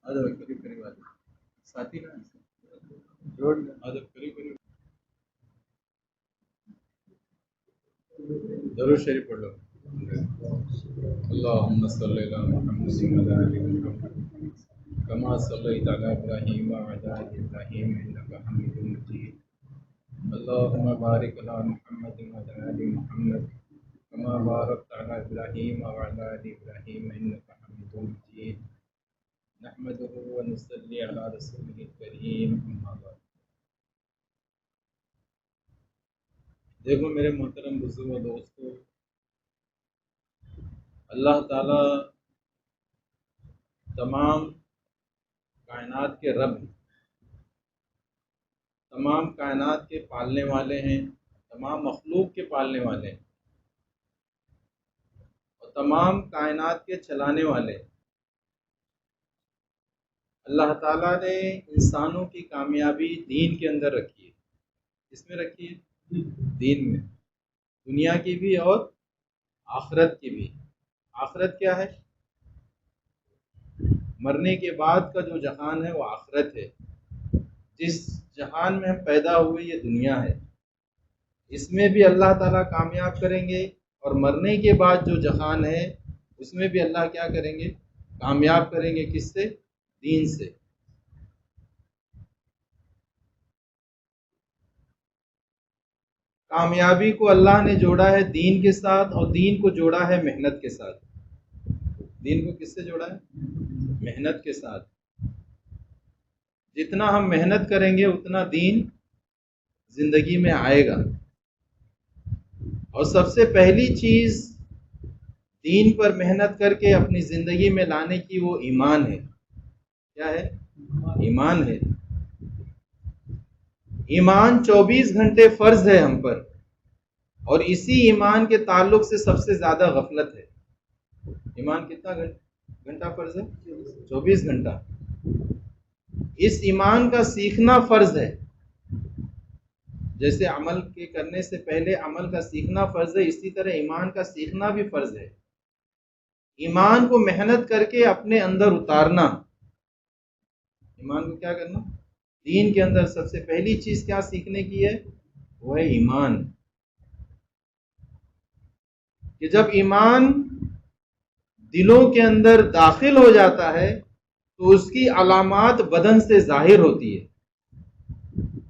ادب قریب قریب آ جاؤ ساتھی نا جوڑ ادب قریب قریب درود شریف پڑھ لو اللهم صل على محمد وعلى ال محمد كما صليت على ابراهيم وعلى ال ابراهيم انك حميد مجيد اللهم بارك على محمد وعلى ال محمد كما باركت على ابراهيم وعلى ال ابراهيم انك حميد مجيد نحمده ونصلي على رسوله الكريم اما بعد. دیکھو میرے محترم بزرگ و دوستو، اللہ تعالیٰ تمام کائنات کے رب ہیں، تمام کائنات کے پالنے والے ہیں، تمام مخلوق کے پالنے والے ہیں اور تمام کائنات کے چلانے والے ہیں۔ اللہ تعالیٰ نے انسانوں کی کامیابی دین کے اندر رکھی ہے۔ کس میں رکھی ہے؟ دین میں، دنیا کی بھی اور آخرت کی بھی۔ آخرت کیا ہے؟ مرنے کے بعد کا جو جہان ہے وہ آخرت ہے۔ جس جہان میں ہم پیدا ہوئے یہ دنیا ہے، اس میں بھی اللہ تعالیٰ کامیاب کریں گے، اور مرنے کے بعد جو جہان ہے اس میں بھی اللہ کیا کریں گے؟ کامیاب کریں گے۔ کس سے؟ دین سے۔ کامیابی کو اللہ نے جوڑا ہے دین کے ساتھ، اور دین کو جوڑا ہے محنت کے ساتھ۔ دین کو کس سے جوڑا ہے؟ محنت کے ساتھ۔ جتنا ہم محنت کریں گے اتنا دین زندگی میں آئے گا، اور سب سے پہلی چیز دین پر محنت کر کے اپنی زندگی میں لانے کی وہ ایمان ہے۔ کیا ہے؟ ایمان ہے۔ ایمان 24 گھنٹے فرض ہے ہم پر، اور اسی ایمان کے تعلق سے سب سے زیادہ غفلت ہے۔ ایمان کتنا گھنٹہ فرض ہے؟ 24 گھنٹہ۔ اس ایمان کا سیکھنا فرض ہے۔ جیسے عمل کے کرنے سے پہلے عمل کا سیکھنا فرض ہے، اسی طرح ایمان کا سیکھنا بھی فرض ہے۔ ایمان کو محنت کر کے اپنے اندر اتارنا۔ ایمان کو کیا کرنا؟ دین کے اندر سب سے پہلی چیز کیا سیکھنے کی ہے؟ وہ ہے ایمان۔ کہ جب ایمان دلوں کے اندر داخل ہو جاتا ہے تو اس کی علامات بدن سے ظاہر ہوتی ہے۔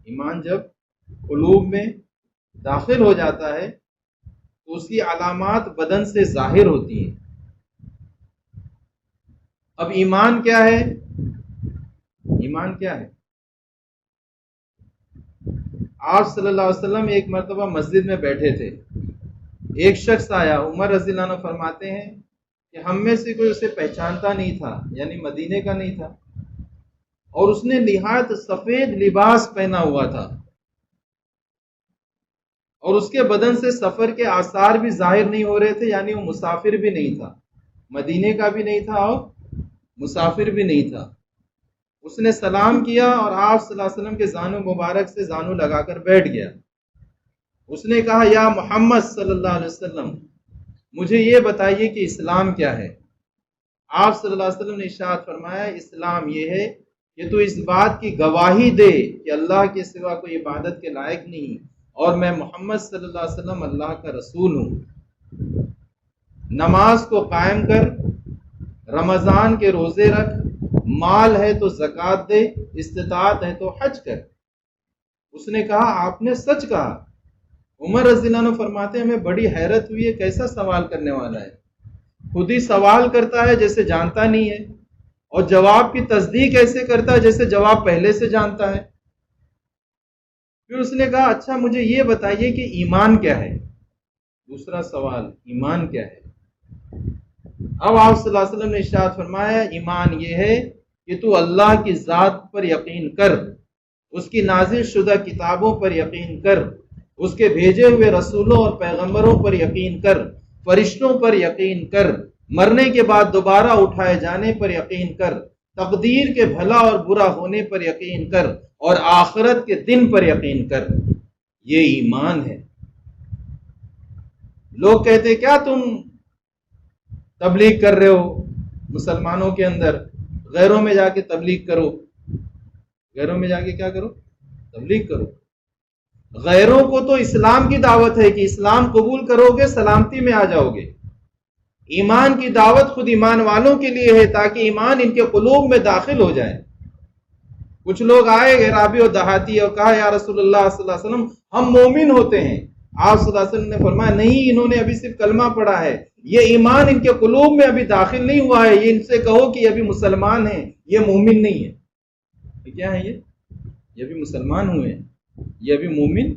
ایمان جب قلوب میں داخل ہو جاتا ہے تو اس کی علامات بدن سے ظاہر ہوتی ہیں۔ اب ایمان کیا ہے؟ ایمان کیا ہے؟ آپ صلی اللہ علیہ وسلم ایک مرتبہ مسجد میں بیٹھے تھے، ایک شخص آیا، عمر رضی اللہ عنہ فرماتے ہیں کہ ہم میں سے کوئی اسے پہچانتا نہیں تھا، یعنی مدینے کا نہیں تھا، اور اس نے نہایت سفید لباس پہنا ہوا تھا، اور اس کے بدن سے سفر کے آثار بھی ظاہر نہیں ہو رہے تھے، یعنی وہ مسافر بھی نہیں تھا، مدینے کا بھی نہیں تھا اور مسافر بھی نہیں تھا۔ اس نے سلام کیا اور آپ صلی اللہ علیہ وسلم کے زانو مبارک سے زانو لگا کر بیٹھ گیا۔ اس نے کہا یا محمد صلی اللہ علیہ وسلم، مجھے یہ بتائیے کہ اسلام کیا ہے؟ آپ صلی اللہ علیہ وسلم نے ارشاد فرمایا اسلام یہ ہے کہ تو اس بات کی گواہی دے کہ اللہ کے سوا کوئی عبادت کے لائق نہیں، اور میں محمد صلی اللہ علیہ وسلم اللہ کا رسول ہوں۔ نماز کو قائم کر، رمضان کے روزے رکھ، مال ہے تو زکوٰۃ دے، استطاعت ہے تو حج کر۔ اس نے کہا آپ نے سچ کہا۔ عمر رضی اللہ عنہ فرماتے ہیں ہمیں بڑی حیرت ہوئی ہے، کیسا سوال کرنے والا ہے، خود ہی سوال کرتا ہے جیسے جانتا نہیں ہے، اور جواب کی تصدیق ایسے کرتا ہے جیسے جواب پہلے سے جانتا ہے۔ پھر اس نے کہا اچھا مجھے یہ بتائیے کہ ایمان کیا ہے؟ دوسرا سوال، ایمان کیا ہے؟ اب آپ صلی اللہ علیہ وسلم نے ارشاد فرمایا ایمان یہ ہے کہ تو اللہ کی ذات پر یقین کر، اس کی نازل شدہ کتابوں پر یقین کر، اس کے بھیجے ہوئے رسولوں اور پیغمبروں پر یقین کر، فرشتوں پر یقین کر، مرنے کے بعد دوبارہ اٹھائے جانے پر یقین کر، تقدیر کے بھلا اور برا ہونے پر یقین کر، اور آخرت کے دن پر یقین کر۔ یہ ایمان ہے۔ لوگ کہتے کیا تم تبلیغ کر رہے ہو مسلمانوں کے اندر، غیروں میں جا کے تبلیغ کرو، غیروں میں جا کے کیا کرو؟ تبلیغ کرو۔ غیروں کو تو اسلام کی دعوت ہے کہ اسلام قبول کرو گے سلامتی میں آ جاؤ گے۔ ایمان کی دعوت خود ایمان والوں کے لیے ہے تاکہ ایمان ان کے قلوب میں داخل ہو جائے۔ کچھ لوگ آئے غرابی اور دہاتی اور کہا یا رسول اللہ صلی اللہ علیہ وسلم ہم مومن ہوتے ہیں۔ آپ صلی اللہ علیہ وسلم نے فرمایا نہیں، انہوں نے ابھی صرف کلمہ پڑھا ہے، یہ ایمان ان کے قلوب میں ابھی داخل نہیں ہوا ہے، یہ ان سے کہو کہ یہ ابھی مسلمان ہیں، یہ مومن نہیں ہے۔ یہ کیا ہے؟ یہ ابھی مسلمان ہوئے ہیں، یہ ابھی مومن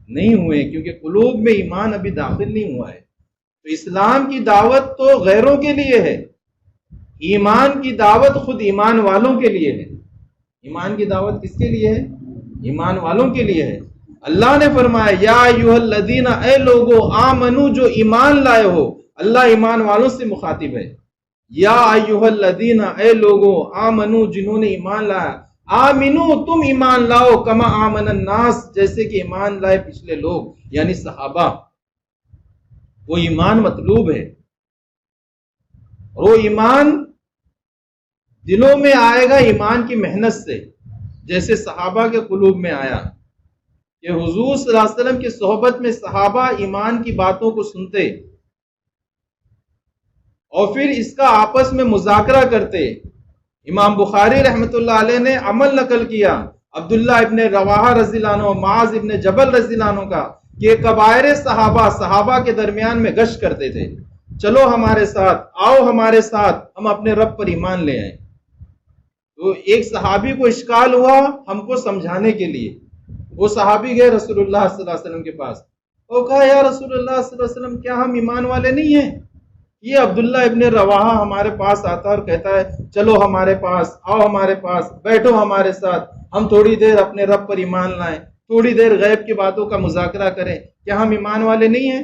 نہیں ہوئے ہیں، کیونکہ قلوب میں ایمان ابھی داخل نہیں ہوا ہے۔ تو اسلام کی دعوت تو غیروں کے لیے ہے، ایمان کی دعوت خود ایمان والوں کے لیے ہے۔ ایمان کی دعوت کس کے لیے ہے؟ ایمان والوں کے لیے ہے۔ اللہ نے فرمایا یا ایھا الذین، اے لوگو، آمنو، جو ایمان لائے ہو۔ اللہ ایمان والوں سے مخاطب ہے۔ یا ایھا الذین، اے لوگو، آمنو، جنہوں نے ایمان لایا، آمنو، تم ایمان لاؤ، کما آمن الناس، جیسے کہ ایمان لائے پچھلے لوگ یعنی صحابہ۔ وہ ایمان مطلوب ہے، اور وہ ایمان دلوں میں آئے گا ایمان کی محنت سے، جیسے صحابہ کے قلوب میں آیا کہ حضور صلی اللہ علیہ وسلم کی صحبت میں صحابہ ایمان کی باتوں کو سنتے اور پھر اس کا آپس میں مذاکرہ کرتے۔ امام بخاری رحمۃ اللہ علیہ نے عمل نقل کیا عبداللہ ابن رواحہ رضی اللہ عنہ، معاذ ابن جبل رضی اللہ عنہ کا، کہ کبائر صحابہ کے درمیان میں گشت کرتے تھے، چلو ہمارے ساتھ، آؤ ہمارے ساتھ، ہم اپنے رب پر ایمان لے آئیں۔ تو ایک صحابی کو اشکال ہوا ہم کو سمجھانے کے لیے، وہ صحابی گئے رسول اللہ صلی اللہ علیہ وسلم کے پاس اور کہا یا رسول اللہ صلی اللہ علیہ وسلم کیا ہم ایمان والے نہیں ہیں؟ یہ عبداللہ ابن رواحہ ہمارے پاس آتا اور کہتا ہے چلو ہمارے پاس، آؤ ہمارے پاس، بیٹھو ہمارے ساتھ، ہم تھوڑی دیر اپنے رب پر ایمان لائیں، تھوڑی دیر غیب کی باتوں کا مذاکرہ کریں، کیا ہم ایمان والے نہیں ہیں؟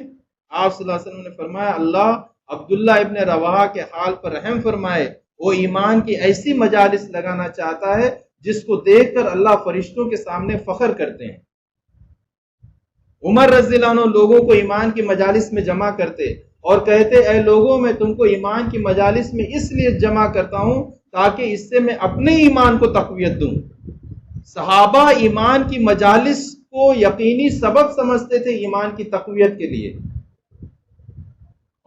آپ صلی اللہ علیہ وسلم نے فرمایا اللہ عبداللہ ابن رواحہ کے حال پر رحم فرمائے، وہ ایمان کی ایسی مجالس لگانا چاہتا ہے جس کو دیکھ کر اللہ فرشتوں کے سامنے فخر کرتے ہیں۔ عمر رضی اللہ عنہ لوگوں کو ایمان کی مجالس میں جمع کرتے اور کہتے اے لوگوں، میں تم کو ایمان کی مجالس میں اس لیے جمع کرتا ہوں تاکہ اس سے میں اپنے ایمان کو تقویت دوں۔ صحابہ ایمان کی مجالس کو یقینی سبب سمجھتے تھے ایمان کی تقویت کے لیے،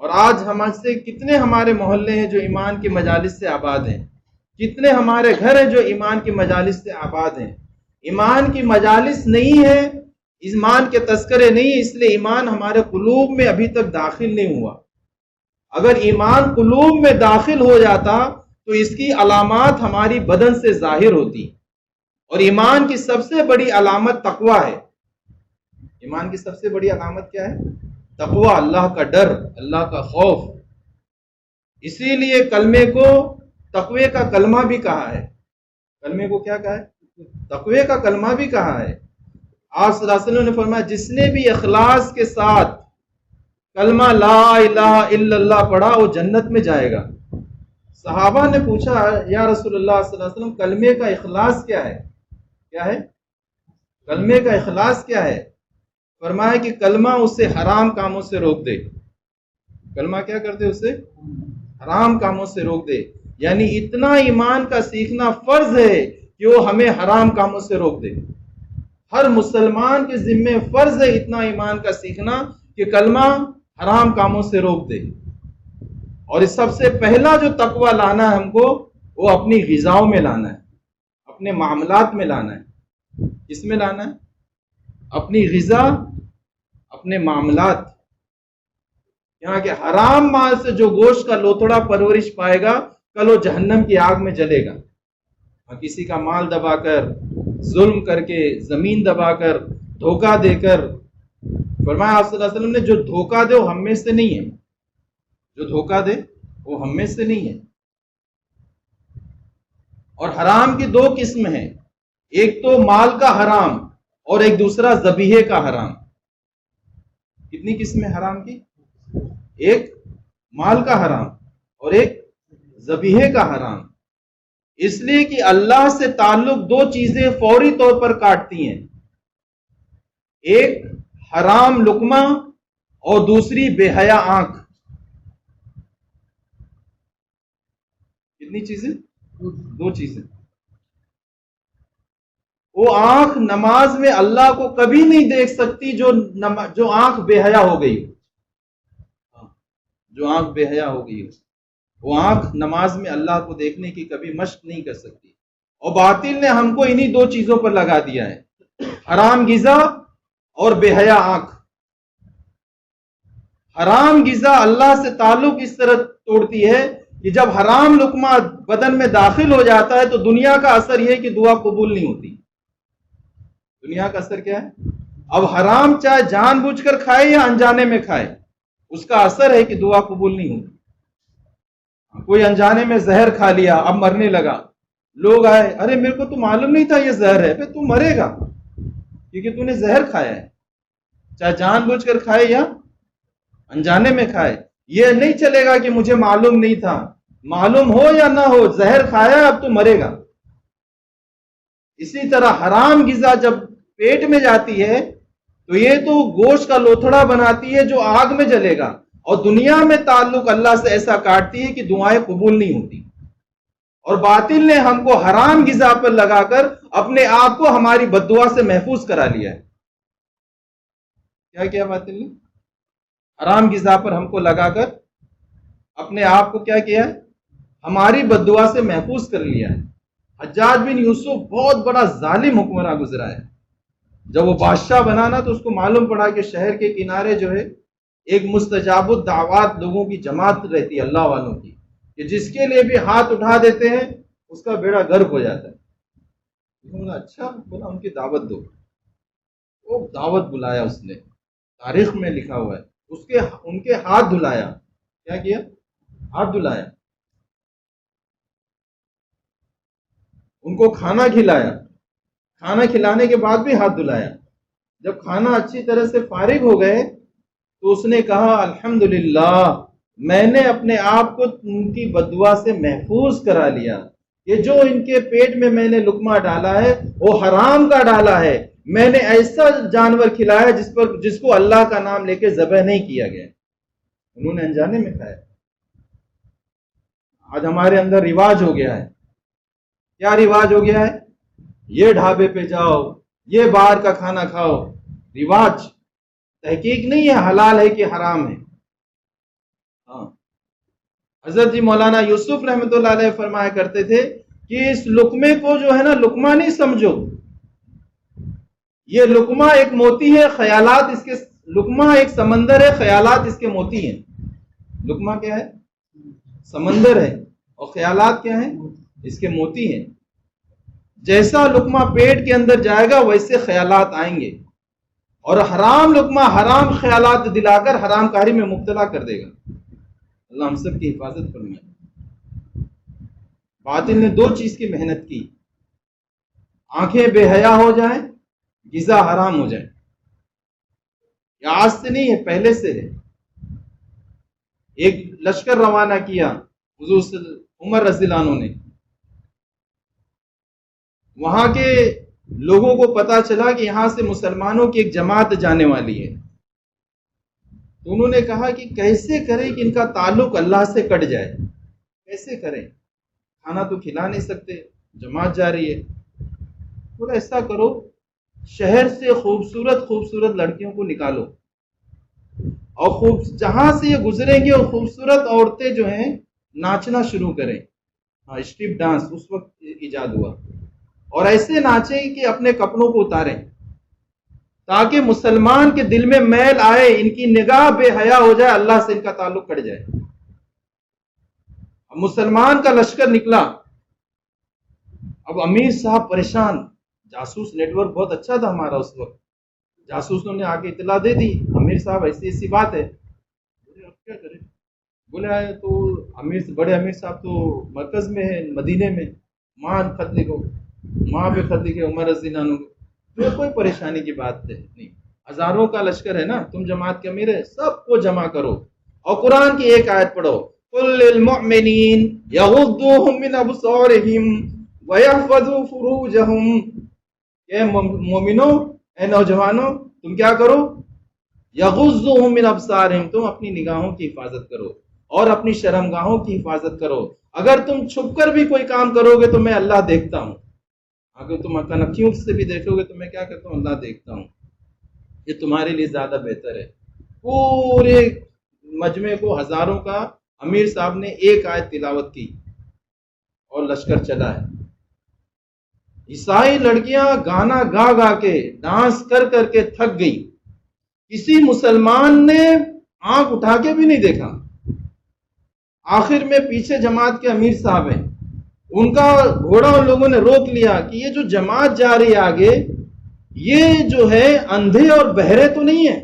اور آج ہم سے کتنے ہمارے محلے ہیں جو ایمان کی مجالس سے آباد ہیں، کتنے ہمارے گھر ہیں جو ایمان کی مجالس سے آباد ہیں۔ ایمان کی مجالس نہیں ہے، ایمان کے تذکرے نہیں ہیں، اس لیے ایمان ہمارے قلوب میں ابھی تک داخل نہیں ہوا۔ اگر ایمان قلوب میں داخل ہو جاتا تو اس کی علامات ہماری بدن سے ظاہر ہوتی، اور ایمان کی سب سے بڑی علامت تقویٰ ہے۔ ایمان کی سب سے بڑی علامت کیا ہے؟ تقویٰ، اللہ کا ڈر، اللہ کا خوف۔ اسی لیے کلمے کو تقوی کا کلمہ بھی کہا ہے۔ کلمے کو کیا کہا ہے؟ تقوی کا کلمہ بھی کہا ہے۔ آپ صلی اللہ علیہ وسلم نے فرمایا جس نے بھی اخلاص کے ساتھ کلمہ لا الہ الا اللہ پڑھا وہ جنت میں جائے گا۔ صحابہ نے پوچھا یا رسول اللہ صلی اللہ علیہ وسلم کلمے کا اخلاص کیا ہے؟ کیا ہے کلمے کا اخلاص؟ کیا ہے؟ فرمایا کہ کلمہ اسے حرام کاموں سے روک دے۔ کلمہ کیا کرتے؟ اسے حرام کاموں سے روک دے، یعنی اتنا ایمان کا سیکھنا فرض ہے کہ وہ ہمیں حرام کاموں سے روک دے۔ ہر مسلمان کے ذمہ فرض ہے اتنا ایمان کا سیکھنا کہ کلمہ حرام کاموں سے روک دے۔ اور اس سب سے پہلا جو تقویٰ لانا ہے ہم کو، وہ اپنی غذاؤں میں لانا ہے، اپنے معاملات میں لانا ہے۔ کس میں لانا ہے؟ اپنی غذا، اپنے معاملات۔ یہاں کے حرام مال سے جو گوشت کا لوتھڑا پرورش پائے گا کل وہ جہنم کی آگ میں جلے گا۔ اور کسی کا مال دبا کر، ظلم کر کے، زمین دبا کر، دھوکہ دے کر، فرمایا آپ صلی اللہ علیہ وسلم نے جو دھوکہ دے وہ ہم میں سے نہیں ہے، جو دھوکہ دے وہ ہم میں سے نہیں ہے۔ اور حرام کی دو قسم ہیں، ایک تو مال کا حرام اور ایک دوسرا ذبیحے کا حرام۔ کتنی قسمیں حرام کی؟ ایک مال کا حرام اور ایک ذبیحے کا حرام۔ اس لیے کہ اللہ سے تعلق دو چیزیں فوری طور پر کاٹتی ہیں، ایک حرام لقمہ اور دوسری بے حیا آنکھ۔ کتنی چیزیں؟ دو چیزیں. وہ آنکھ نماز میں اللہ کو کبھی نہیں دیکھ سکتی جو آنکھ بے حیا ہو گئی ہو. جو آنکھ بے حیا ہو گئی ہو وہ آنکھ نماز میں اللہ کو دیکھنے کی کبھی مشق نہیں کر سکتی. اور باطل نے ہم کو انہی دو چیزوں پر لگا دیا ہے، حرام غذا اور بے حیا آنکھ. حرام غذا اللہ سے تعلق اس طرح توڑتی ہے کہ جب حرام لقمہ بدن میں داخل ہو جاتا ہے تو دنیا کا اثر یہ ہے کہ دعا قبول نہیں ہوتی. دنیا کا اثر کیا ہے؟ اب حرام چاہے جان بوجھ کر کھائے یا انجانے میں کھائے، اس کا اثر ہے کہ دعا قبول نہیں ہوتی. کوئی انجانے میں زہر کھا لیا، اب مرنے لگا، لوگ آئے، ارے میرے کو تو معلوم نہیں تھا یہ زہر ہے. پھر تو مرے گا کیونکہ تو نے زہر کھایا ہے، چاہے جان بوجھ کر کھائے یا انجانے میں کھائے. یہ نہیں چلے گا کہ مجھے معلوم نہیں تھا، معلوم ہو یا نہ ہو زہر کھایا اب تو مرے گا. اسی طرح حرام غذا جب پیٹ میں جاتی ہے تو یہ تو گوشت کا لوتھڑا بناتی ہے جو آگ میں جلے گا، اور دنیا میں تعلق اللہ سے ایسا کاٹتی ہے کہ دعائیں قبول نہیں ہوتی. اور باطل نے ہم کو حرام غذا پر لگا کر اپنے آپ کو ہماری بددعا سے محفوظ کرا لیا ہے. کیا کیا باطل نے؟ حرام غذا پر ہم کو لگا کر اپنے آپ کو کیا کیا ہے؟ ہماری بددعا سے محفوظ کر لیا ہے. حجاج بن یوسف بہت بڑا ظالم حکمراں گزرا ہے. جب وہ بادشاہ بنانا تو اس کو معلوم پڑا کہ شہر کے کنارے جو ہے ایک مستجاب الدعوات لوگوں کی جماعت رہتی ہے، اللہ والوں کی، کہ جس کے لیے بھی ہاتھ اٹھا دیتے ہیں اس کا بیڑا غرق ہو جاتا ہے. اچھا بولا ان کی دعوت دو. وہ دعوت بلایا، اس نے تاریخ میں لکھا ہوا ہے ان کے ہاتھ دھلایا. کیا کیا؟ ہاتھ دھلایا. ان کو کھانا کھلایا، کھانا کھلانے کے بعد بھی ہاتھ دھلایا. جب کھانا اچھی طرح سے فارغ ہو گئے تو اس نے کہا الحمدللہ میں نے اپنے آپ کو ان کی بددعا سے محفوظ کرا لیا. یہ جو ان کے پیٹ میں نے لقمہ ڈالا ہے وہ حرام کا ڈالا ہے. میں نے ایسا جانور کھلایا جس کو اللہ کا نام لے کے ذبح نہیں کیا گیا. انہوں نے انجانے میں کھایا. آج ہمارے اندر رواج ہو گیا ہے. کیا رواج ہو گیا ہے؟ یہ ڈھابے پہ جاؤ، یہ باہر کا کھانا کھاؤ. رواج، تحقیق نہیں ہے حلال ہے کہ حرام ہے. ہاں، حضرت جی مولانا یوسف رحمۃ اللہ علیہ فرمایا کرتے تھے کہ اس لقمے کو جو ہے نا لقمہ نہیں سمجھو، یہ لقمہ ایک موتی ہے، خیالات اس کے، لقمہ ایک سمندر ہے، خیالات اس کے موتی ہیں. لقمہ کیا ہے؟ سمندر ہے، اور خیالات کیا ہیں؟ اس کے موتی ہیں. جیسا لقمہ پیٹ کے اندر جائے گا ویسے خیالات آئیں گے، اور حرام لقمہ حرام خیالات دلا کر حرام کاری میں مبتلا کر دے گا. اللہ ہم سب کی حفاظت فرمائے. باطل نے دو چیز کی محنت کی، آنکھیں بے حیا ہو جائیں، غذا حرام ہو جائے. یہ آج سے نہیں ہے، پہلے سے ہے. ایک لشکر روانہ کیا حضور عمر رضی اللہ عنہ نے. وہاں کے لوگوں کو پتا چلا کہ یہاں سے مسلمانوں کی ایک جماعت جانے والی ہے. تو انہوں نے کہا کہ کیسے کریں کہ ان کا تعلق اللہ سے کٹ جائے، کیسے کریں؟ کھانا تو کھلا نہیں سکتے، جماعت جا رہی ہے. بولا ایسا کرو، شہر سے خوبصورت خوبصورت لڑکیوں کو نکالو، اور جہاں سے یہ گزریں گے اور خوبصورت عورتیں جو ہیں ناچنا شروع کریں. ہاں، اسٹرپ ڈانس اس وقت ایجاد ہوا. اور ایسے ناچیں کہ اپنے کپڑوں کو اتاریں تاکہ مسلمان کے دل میں میل آئے، ان کی نگاہ بے حیا ہو جائے، اللہ سے ان کا تعلق کٹ جائے. اب مسلمان کا لشکر نکلا. اب امیر صاحب پریشان، جاسوس نیٹ ورک بہت اچھا تھا ہمارا اس وقت. جاسوسوں نے آ کے اطلاع دے دی امیر صاحب ایسی ایسی بات ہے. اب کیا کریں؟ بولے تو بڑے امیر صاحب تو مرکز میں ہے، مدینے میں. ماں خط لکھو، ماں پہ خط لکھے عمر رضی اللہ عنہ کو. تو کوئی پریشانی کی بات نہیں، ہزاروں کا لشکر ہے نا، تم جماعت کے امیر ہے، سب کو جمع کرو. اور قرآن کی ایک آیت پڑھو، قل للمؤمنین یغضوا من ابصارہم ویحفظوا فروجہم. اے مومنوں، اے نوجوانوں، تم کیا کرو؟ یغضوا من ابصارہم، تم اپنی نگاہوں کی حفاظت کرو. اور اپنی شرمگاہوں کی حفاظت کرو. اگر تم چھپ کر بھی کوئی کام کرو گے تو میں اللہ دیکھتا ہوں. اگر تم کنکھیوں سے بھی دیکھو گے تو میں کیا کرتا ہوں؟ اللہ دیکھتا ہوں. یہ تمہارے لیے زیادہ بہتر ہے. پورے مجمع کو ہزاروں کا امیر صاحب نے ایک آیت تلاوت کی اور لشکر چلا ہے. عیسائی لڑکیاں گانا گا گا کے ڈانس کر کر کے تھک گئی. کسی مسلمان نے آنکھ اٹھا کے بھی نہیں دیکھا. آخر میں پیچھے جماعت کے امیر صاحب ہیں, ان کا گھوڑا ان لوگوں نے روک لیا کہ یہ جو جماعت جا رہی ہے آگے, یہ جو ہے اندھے اور بہرے تو نہیں ہے.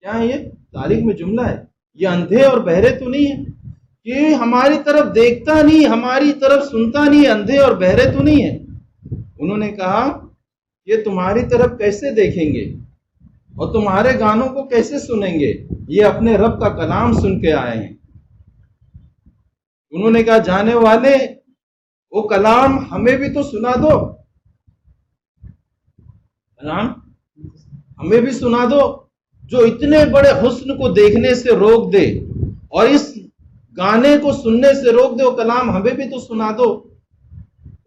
کیا ہے یہ؟ تاریخ میں جملہ ہے. یہ اندھے اور بہرے تو نہیں ہے, یہ ہماری طرف دیکھتا نہیں, ہماری طرف سنتا نہیں, اندھے اور بہرے تو نہیں ہے. انہوں نے کہا یہ تمہاری طرف کیسے دیکھیں گے اور تمہارے گانوں کو کیسے سنیں گے؟ یہ اپنے رب کا کلام سن کے آئے ہیں. انہوں نے کہا جانے والے وہ کلام ہمیں بھی تو سنا دو, کلام ہمیں بھی سنا دو جو اتنے بڑے حسن کو دیکھنے سے روک دے اور اس گانے کو سننے سے روک دے, وہ کلام ہمیں بھی تو سنا دو.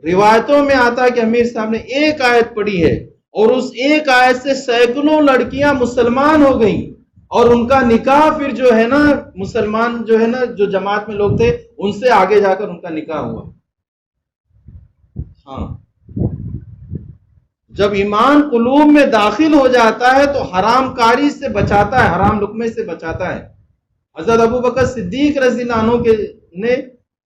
روایتوں میں آتا ہے کہ امیر صاحب نے ایک آیت پڑھی ہے اور اس ایک آیت سے سینکڑوں لڑکیاں مسلمان ہو گئیں, اور ان کا نکاح پھر جو ہے نا مسلمان جو ہے نا جو جماعت میں لوگ تھے ان سے آگے جا کر ان کا نکاح ہوا. ہاں, جب ایمان قلوب میں داخل ہو جاتا ہے تو حرام کاری سے بچاتا ہے, حرام لقمے سے بچاتا ہے. حضرت ابو بکر صدیق رضی اللہ عنہ کے نے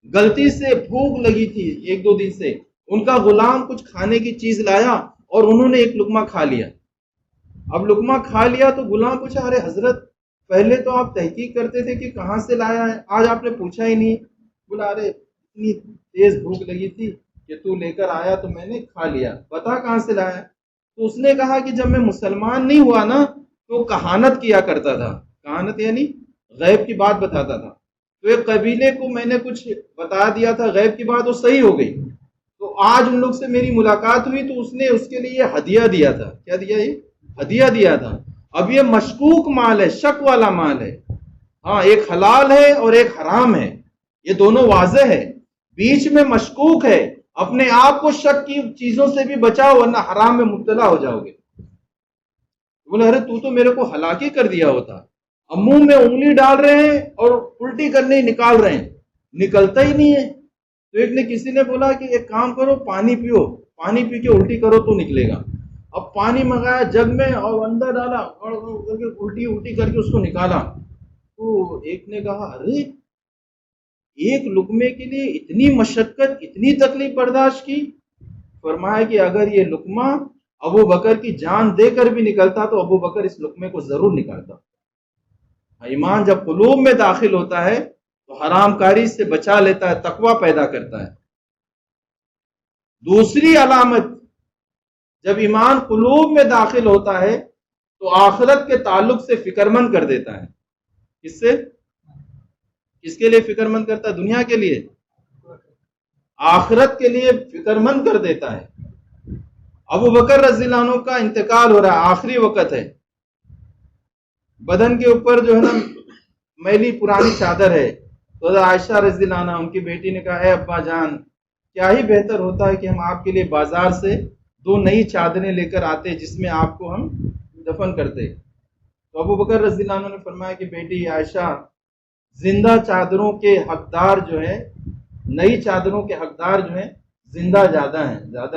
غلطی سے بھوک لگی تھی 1-2 دن سے, ان کا غلام کچھ کھانے کی چیز لایا اور انہوں نے ایک لقمہ کھا لیا. اب لقمہ کھا لیا تو غلام پوچھا ارے حضرت پہلے تو آپ تحقیق کرتے تھے کہ کہاں سے لایا ہے, آج آپ نے پوچھا ہی نہیں. بولا ارے اتنی تیز بھوک لگی تھی کہ تو لے کر آیا تو میں نے کھا لیا, بتا کہاں سے لایا. تو اس نے کہا کہ جب میں مسلمان نہیں ہوا نا تو کہانت کیا کرتا تھا. کہانت یعنی غیب کی بات بتاتا تھا. تو ایک قبیلے کو میں نے کچھ بتا دیا تھا غیب کی بات, وہ صحیح ہو گئی. تو آج ان لوگ سے میری ملاقات ہوئی تو اس نے اس کے لیے ہدیہ دیا تھا. کیا دیا؟ یہ ہدیہ دیا تھا. اب یہ مشکوک مال ہے, شک والا مال ہے. ہاں, ایک حلال ہے اور ایک حرام ہے, یہ دونوں واضح ہے. بیچ میں مشکوک ہے, اپنے آپ کو شک کی چیزوں سے بھی بچاؤ ورنہ حرام میں مبتلا ہو جاؤ گے. بولے ارے تو میرے کو ہلاکی کر دیا ہوتا. اب منہ میں انگلی ڈال رہے ہیں اور الٹی کرنے ہی نکال رہے ہیں, نکلتا ہی نہیں ہے. تو ایک نے کسی نے بولا کہ ایک کام کرو, پانی پیو, پانی پی کے الٹی کرو تو نکلے گا. اب پانی منگایا جگ میں اور اندر ڈالا اور الٹی کر کے اس کو نکالا. تو ایک نے کہا ارے ایک لقمے کے لیے اتنی مشقت, اتنی تکلیف برداشت کی. فرمایا کہ اگر یہ لقمہ ابو بکر کی جان دے کر بھی نکلتا تو ابو بکر اس لقمے کو ضرور نکالتا. ایمان جب قلوب میں داخل ہوتا ہے تو حرام کاری سے بچا لیتا ہے, تقوی پیدا کرتا ہے. دوسری علامت, جب ایمان قلوب میں داخل ہوتا ہے تو آخرت کے تعلق سے فکر مند کر دیتا ہے. کس سے؟ کس کے لیے فکر مند کرتا ہے؟ دنیا کے لیے؟ آخرت کے لیے فکر مند کر دیتا ہے. ابو بکر رضی اللہ عنہ کا انتقال ہو رہا ہے, آخری وقت ہے. بدن کے اوپر جو ہے نا میلی پرانی چادر ہے. تو حضرت عائشہ رضی اللہ عنہ ان کی بیٹی نے کہا اے ابا جان, کیا ہی بہتر ہوتا ہے کہ ہم آپ کے لیے بازار سے 2 نئی چادریں لے کر آتے جس میں آپ کو ہم دفن کرتے. تو ابو بکر رضی اللہ عنہ نے فرمایا کہ بیٹی عائشہ, زندہ چادروں کے حقدار جو ہے, نئی چادروں کے حقدار جو ہیں زندہ زیادہ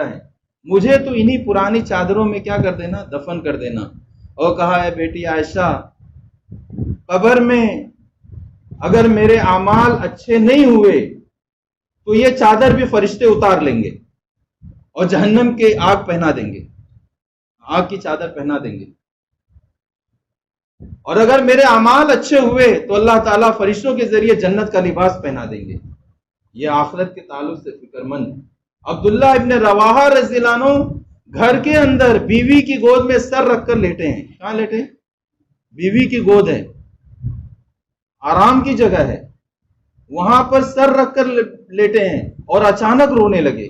ہیں. مجھے تو انہی پرانی چادروں میں کیا کر دینا, دفن کر دینا. اور کہا ہے بیٹی عائشہ, قبر میں اگر میرے اعمال اچھے نہیں ہوئے تو یہ چادر بھی فرشتے اتار لیں گے اور جہنم کے آگ پہنا دیں گے, آگ کی چادر پہنا دیں گے. اور اگر میرے اعمال اچھے ہوئے تو اللہ تعالیٰ فرشتوں کے ذریعے جنت کا لباس پہنا دیں گے. یہ آخرت کے تعلق سے فکر مند. عبداللہ ابن رواحہ رضی اللہ عنہ گھر کے اندر بیوی کی گود میں سر رکھ کر لیٹے ہیں. کہاں لیٹے؟ بیوی کی گود ہے, آرام کی جگہ ہے, وہاں پر سر رکھ کر لیٹے ہیں اور اچانک رونے لگے.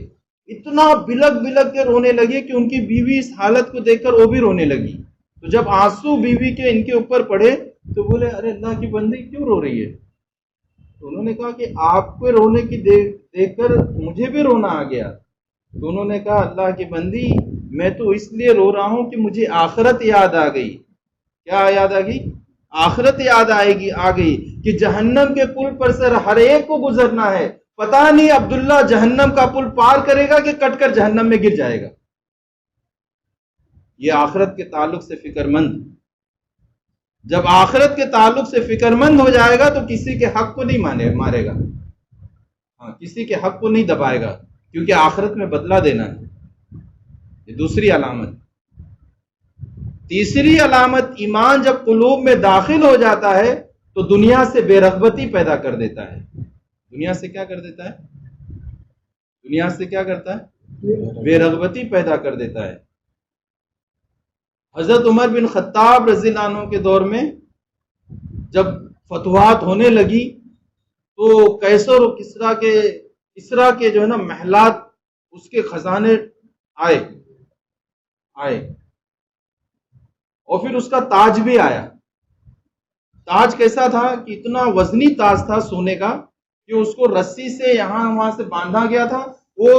اتنا بلک بلک کے رونے لگے کہ ان کی بیوی اس حالت کو دیکھ کر وہ بھی رونے لگی. تو جب آنسو بیوی کے ان کے اوپر پڑے تو بولے ارے اللہ کی بندی کیوں رو رہی ہے؟ تو انہوں نے کہا کہ آپ کو رونے کی دیکھ کر مجھے بھی رونا آ گیا. تو انہوں نے کہا اللہ کی بندی میں تو اس لیے رو رہا ہوں کہ مجھے آخرت یاد آ گئی. کیا یاد آ گئی؟ آخرت یاد آ گئی کہ جہنم کے پل پر سے ہر ایک کو گزرنا ہے. پتہ نہیں عبداللہ جہنم کا پل پار کرے گا کہ کٹ کر جہنم میں گر جائے گا. یہ آخرت کے تعلق سے فکر مند. جب آخرت کے تعلق سے فکر مند ہو جائے گا تو کسی کے حق کو نہیں مارے گا. ہاں، کسی کے حق کو نہیں دبائے گا، کیونکہ آخرت میں بدلہ دینا ہے. یہ دوسری علامت. تیسری علامت، ایمان جب قلوب میں داخل ہو جاتا ہے تو دنیا سے بے رغبتی پیدا کر دیتا ہے. دنیا سے کیا کر دیتا ہے؟ دنیا سے کیا کرتا ہے؟ بے رغبتی پیدا کر دیتا ہے. حضرت عمر بن خطاب رضی اللہ عنہ کے دور میں جب فتوحات ہونے لگی تو کیسر و کسرا کے جو ہے نا محلات، اس کے خزانے آئے اور پھر اس کا تاج بھی آیا. تاج کیسا تھا کہ اتنا وزنی تاج تھا سونے کا کہ اس کو رسی سے یہاں وہاں سے باندھا گیا تھا. وہ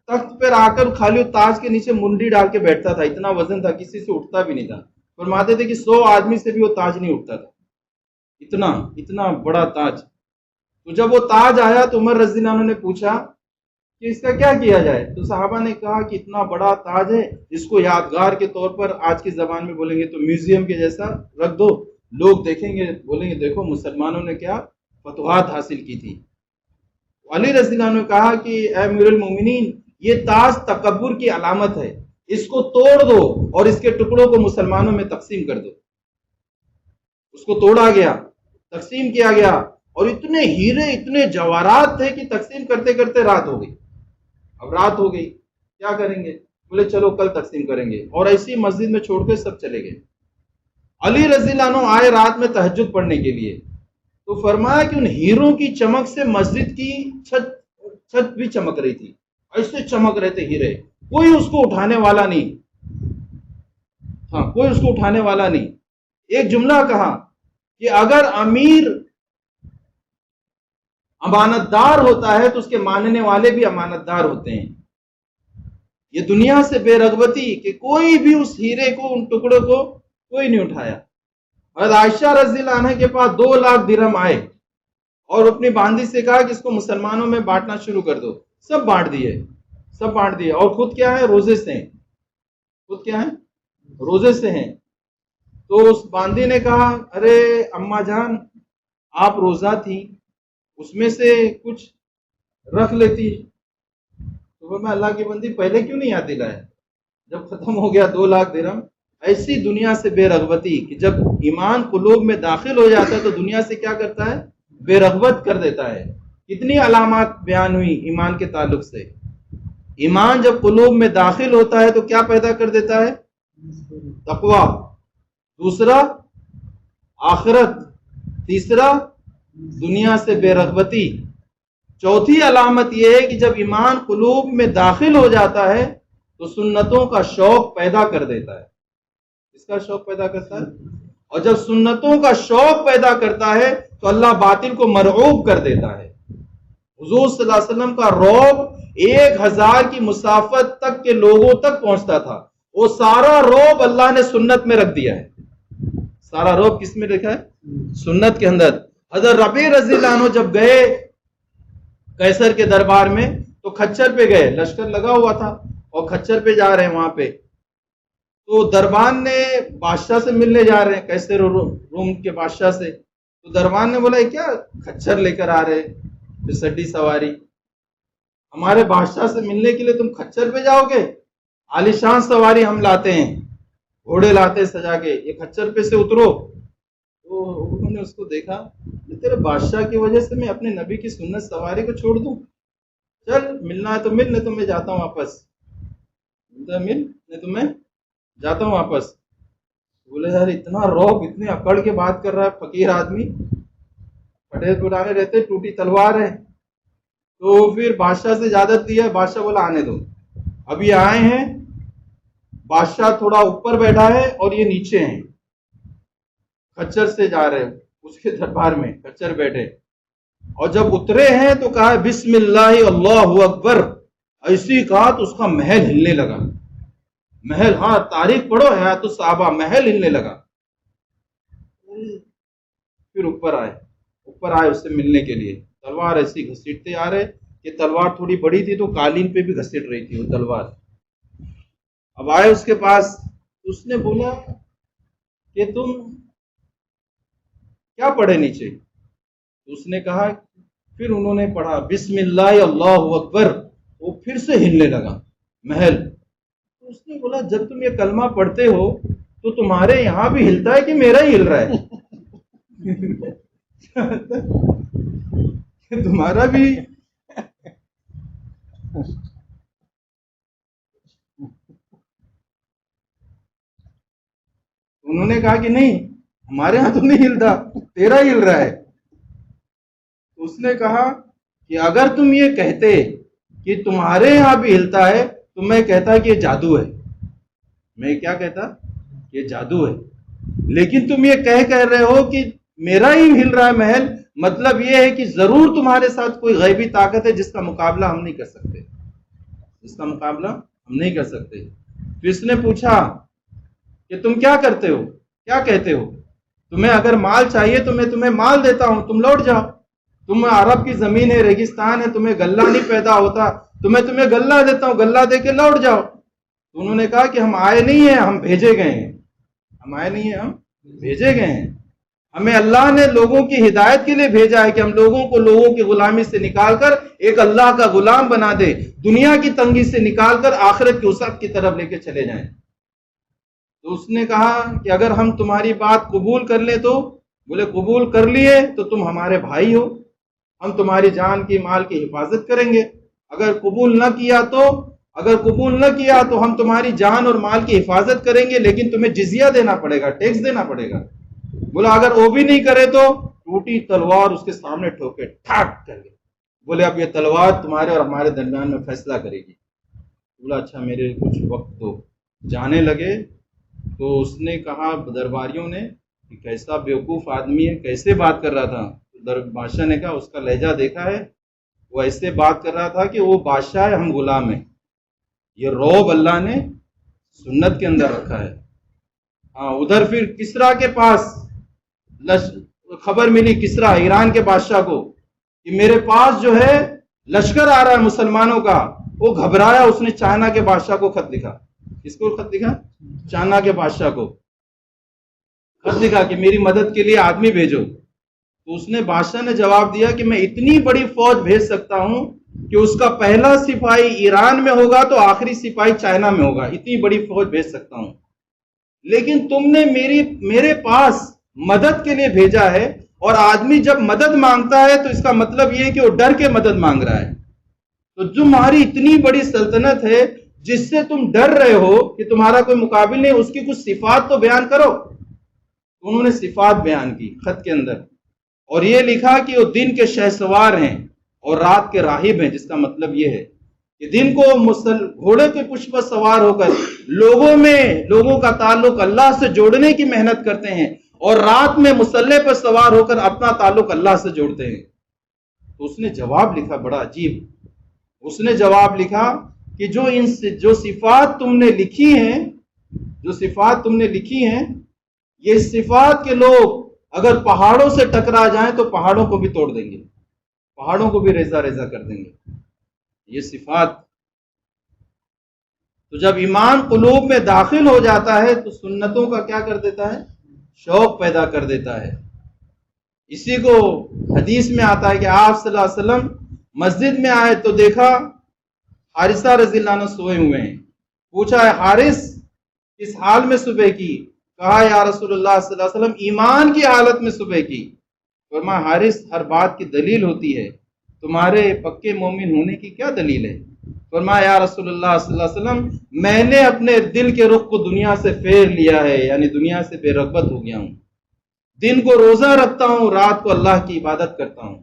تخت پر آ کر خالی تاج کے نیچے منڈی ڈال کے بیٹھتا تھا. اتنا وزن تھا، کسی سے اٹھتا بھی نہیں تھا. فرماتے تھے کہ 100 آدمی سے بھی وہ تاج نہیں اٹھتا تھا. اتنا بڑا تاج. تو جب وہ تاج آیا تو عمر رضی اللہ عنہ نے پوچھا کہ اس کا کیا کیا جائے. تو صحابہ نے کہا کہ اتنا بڑا تاج ہے، اس کو یادگار کے طور پر آج کی زبان میں بولیں گے تو میوزیم کے جیسا رکھ دو. لوگ دیکھیں گے، بولیں گے دیکھو مسلمانوں نے کیا فتوحات حاصل کی تھی. علی رضی اللہ عنہ نے کہا کہ اے امیر المومنین، یہ تاج تکبر کی علامت ہے، اس کو توڑ دو اور اس کے ٹکڑوں کو مسلمانوں میں تقسیم کر دو. اس کو توڑا گیا، تقسیم کیا گیا، اور اتنے ہیرے اتنے جواہرات تھے کہ تقسیم کرتے کرتے رات ہو گئی. اب رات ہو گئی، کیا کریں گے؟ بولے چلو کل تقسیم کریں گے، اور ایسی مسجد میں چھوڑ کے سب چلے گئے. علی رضی اللہ عنہ آئے رات میں تہجد پڑھنے کے لیے، تو فرمایا کہ ان ہیروں کی چمک سے مسجد کی چھت بھی چمک رہی تھی. ایسے چمک رہے تھے ہیرے، کوئی اس کو اٹھانے والا نہیں. ہاں، کوئی اس کو اٹھانے والا نہیں. ایک جملہ کہا کہ اگر امیر امانت دار ہوتا ہے تو اس کے ماننے والے بھی امانت دار ہوتے ہیں. یہ دنیا سے بے رغبتی کہ کوئی بھی اس ہیرے کو، ان ٹکڑوں کو کوئی نہیں اٹھایا. حضرت عائشہ رضی اللہ عنہ کے پاس 2 لاکھ درہم آئے اور اپنی باندی سے کہا کہ اس کو مسلمانوں میں بانٹنا شروع کر دو. سب بانٹ دیے اور خود کیا ہے؟ روزے سے ہیں. خود کیا ہے؟ روزے سے ہیں. تو اس باندی نے کہا ارے اماں جان، آپ روزہ تھی، اس میں سے کچھ رکھ لیتی. تو میں اللہ کی بندی پہلے کیوں نہیں یاد دلایا؟ جب ختم ہو گیا 2 لاکھ درہم. ایسی دنیا سے بے رغبتی کہ جب ایمان قلوب میں داخل ہو جاتا ہے تو دنیا سے کیا کرتا ہے؟ بے رغبت کر دیتا ہے. کتنی علامات بیان ہوئی ایمان کے تعلق سے. ایمان جب قلوب میں داخل ہوتا ہے تو کیا پیدا کر دیتا ہے؟ تقوی. دوسرا آخرت. تیسرا دنیا سے بے رغبتی. چوتھی علامت یہ ہے کہ جب ایمان قلوب میں داخل ہو جاتا ہے تو سنتوں کا شوق پیدا کر دیتا ہے. اس کا شوق پیدا کرتا ہے. اور جب سنتوں کا شوق پیدا کرتا ہے تو اللہ باطل کو مرعوب کر دیتا ہے. حضور صلی اللہ علیہ وسلم کا رعب 1000 کی مسافت تک کے لوگوں تک پہنچتا تھا. وہ سارا رعب اللہ نے سنت میں رکھ دیا ہے. سارا رعب کس میں رکھا ہے؟ سنت کے اندر. حضرت ربیع رضی اللہ عنہ جب گئے قیصر کے دربار میں تو کھچر پہ گئے، لشکر لگا ہوا تھا اور کھچر پہ جا رہے ہیں. وہاں پہ تو دربان نے بادشاہ سے ملنے جا رہے ہیں، قیصر روم کے بادشاہ سے. تو دربان نے بولا کیا کھچر لے کر آ رہے پھر سڈی سواری؟ ہمارے بادشاہ سے ملنے کے لیے تم کھچر پہ جاؤ گے؟ عالیشان سواری ہم لاتے ہیں، گھوڑے لاتے سجا کے، یہ کھچر پہ سے اترو. تو انہوں نے اس کو دیکھا، تیرے بادشاہ کی وجہ سے میں اپنے نبی کی سنت سواری کو چھوڑ دوں؟ چل ملنا ہے تو مل، نہیں تو میں جاتا ہوں واپس. مل نہیں تو میں جاتا ہوں واپس. بولے یار اتنا روب، اتنے اکڑ کے بات کر رہا ہے فقیر آدمی، پٹے پرانے رہتے، ٹوٹی تلوار ہے. تو پھر بادشاہ سے اجازت لی ہے. بادشاہ بولا آنے دو. اب یہ آئے ہیں، بادشاہ تھوڑا اوپر بیٹھا ہے اور یہ نیچے ہیں، کچر سے جا رہے اس کے دربار میں کچر بیٹھے. اور جب اترے ہیں تو کہا بسم اللہ اللہ اکبر، ایسی کہا تو اس کا محل ہلنے لگا. محل، ہاں تاریخ پڑھو حیات الصحابہ، محل ہلنے لگا. پھر اوپر آئے اس سے ملنے کے لیے. تلوار ایسی گھسیٹتے آ رہے کہ تلوار تھوڑی بڑی تھی تو قالین پہ بھی گھسیٹ رہی تھی وہ تلوار. اب آئے اس کے پاس، اس نے بولا کہ تم کیا پڑھے نیچے؟ اس نے کہا، پھر انہوں نے پڑھا بسم اللہ اللہ اکبر، وہ پھر سے ہلنے لگا محل. تو اس نے بولا جب تم یہ کلمہ پڑھتے ہو تو تمہارے یہاں بھی ہلتا ہے کہ میرا ہی ہل رہا ہے؟ تمہارا بھی. انہوں نے کہا کہ نہیں، ہمارے یہاں تو نہیں ہلتا، تیرا ہل رہا ہے. اس نے کہا کہ اگر تم یہ کہتے کہ تمہارے یہاں بھی ہلتا ہے تو میں کہتا کہ یہ جادو ہے. میں کیا کہتا؟ یہ جادو ہے. لیکن تم یہ کہہ رہے ہو کہ میرا ہی ہل رہا ہے محل، مطلب یہ ہے کہ ضرور تمہارے ساتھ کوئی غیبی طاقت ہے جس کا مقابلہ ہم نہیں کر سکتے، جس کا مقابلہ ہم نہیں کر سکتے. پھر اس نے پوچھا کہ تم کیا کرتے ہو، کیا کہتے ہو؟ تمہیں اگر مال چاہیے تو میں تمہیں مال دیتا ہوں، تم لوٹ جاؤ. تم عرب کی زمین ہے، ریگستان ہے، تمہیں غلہ نہیں پیدا ہوتا، تمہیں غلہ دیتا ہوں، غلہ دے کے لوٹ جاؤ. تو انہوں نے کہا کہ ہم آئے نہیں ہیں، ہم بھیجے گئے ہیں. ہم آئے نہیں ہیں، ہم بھیجے گئے ہیں. ہمیں اللہ نے لوگوں کی ہدایت کے لیے بھیجا ہے کہ ہم لوگوں کو لوگوں کی غلامی سے نکال کر ایک اللہ کا غلام بنا دے، دنیا کی تنگی سے نکال کر آخرت کی وسعت کی طرف لے کے چلے جائیں. تو اس نے کہا کہ اگر ہم تمہاری بات قبول کر لیں تو؟ بولے قبول کر لیے تو تم ہمارے بھائی ہو، ہم تمہاری جان کی مال کی حفاظت کریں گے. اگر قبول نہ کیا تو ہم تمہاری جان اور مال کی حفاظت کریں گے، لیکن تمہیں جزیہ دینا پڑے گا، ٹیکس دینا پڑے گا. بولا اگر وہ بھی نہیں کرے تو؟ ٹوٹی تلوار اس کے سامنے ٹھوکے ٹھاک کر کے. بولے اب یہ تلوار تمہارے اور ہمارے درمیان میں فیصلہ کرے گی. بولا اچھا میرے کچھ وقت دو. جانے لگے تو اس نے کہا درباریوں نے کہ کیسا بیوقوف آدمی ہے، کیسے بات کر رہا تھا. بادشاہ نے کہا اس کا لہجہ دیکھا ہے، وہ ایسے بات کر رہا تھا کہ وہ بادشاہ ہے، ہم غلام ہیں. یہ رعب اللہ نے سنت کے اندر رکھا ہے. ہاں ادھر پھر کسرا کے پاس خبر ملی، کسرا ایران کے بادشاہ کو، کہ میرے پاس جو ہے لشکر آ رہا ہے مسلمانوں کا. وہ گھبرایا، اس نے چائنا کے بادشاہ کو خط لکھا. کس کو خط لکھا؟ چائنا کے بادشاہ کو خط لکھا کہ میری مدد کے لیے آدمی بھیجو. تو اس نے بادشاہ نے جواب دیا کہ میں اتنی بڑی فوج بھیج سکتا ہوں کہ اس کا پہلا سپاہی ایران میں ہوگا تو آخری سپاہی چائنا میں ہوگا، اتنی بڑی فوج بھیج سکتا ہوں. لیکن تم نے میرے پاس مدد کے لیے بھیجا ہے، اور آدمی جب مدد مانگتا ہے تو اس کا مطلب یہ ہے کہ وہ ڈر کے مدد مانگ رہا ہے. تو جو تمہاری اتنی بڑی سلطنت ہے جس سے تم ڈر رہے ہو کہ تمہارا کوئی مقابل نہیں، اس کی کچھ صفات تو بیان کرو. تو انہوں نے صفات بیان کی خط کے اندر، اور یہ لکھا کہ وہ دن کے شہسوار ہیں اور رات کے راہب ہیں. جس کا مطلب یہ ہے کہ دن کو گھوڑے کے پشت پر سوار ہو کر لوگوں کا تعلق اللہ سے جوڑنے کی محنت کرتے ہیں، اور رات میں مسلح پر سوار ہو کر اپنا تعلق اللہ سے جوڑتے ہیں. تو اس نے جواب لکھا بڑا عجیب. اس نے جواب لکھا کہ جو صفات تم نے لکھی ہیں یہ صفات کے لوگ اگر پہاڑوں سے ٹکرا جائیں تو پہاڑوں کو بھی توڑ دیں گے، پہاڑوں کو بھی ریزہ ریزہ کر دیں گے. یہ صفات. تو جب ایمان قلوب میں داخل ہو جاتا ہے تو سنتوں کا کیا کر دیتا ہے؟ شوق پیدا کر دیتا ہے. اسی کو حدیث میں آتا ہے کہ آپ صلی اللہ علیہ وسلم مسجد میں آئے تو دیکھا حارثہ رضی اللہ عنہ سوئے ہوئے ہیں. پوچھا ہے حارث کس حال میں صبح کی؟ کہا یا رسول اللہ صلی اللہ علیہ وسلم ایمان کی حالت میں صبح کی. فرمایا حارث ہر بات کی دلیل ہوتی ہے، تمہارے پکے مومن ہونے کی کیا دلیل ہے؟ فرمایا یا رسول اللہ صلی اللہ علیہ وسلم میں نے اپنے دل کے رخ کو دنیا سے پھیر لیا ہے، یعنی دنیا سے بے رغبت ہو گیا ہوں. دن کو روزہ رکھتا ہوں، رات کو اللہ کی عبادت کرتا ہوں.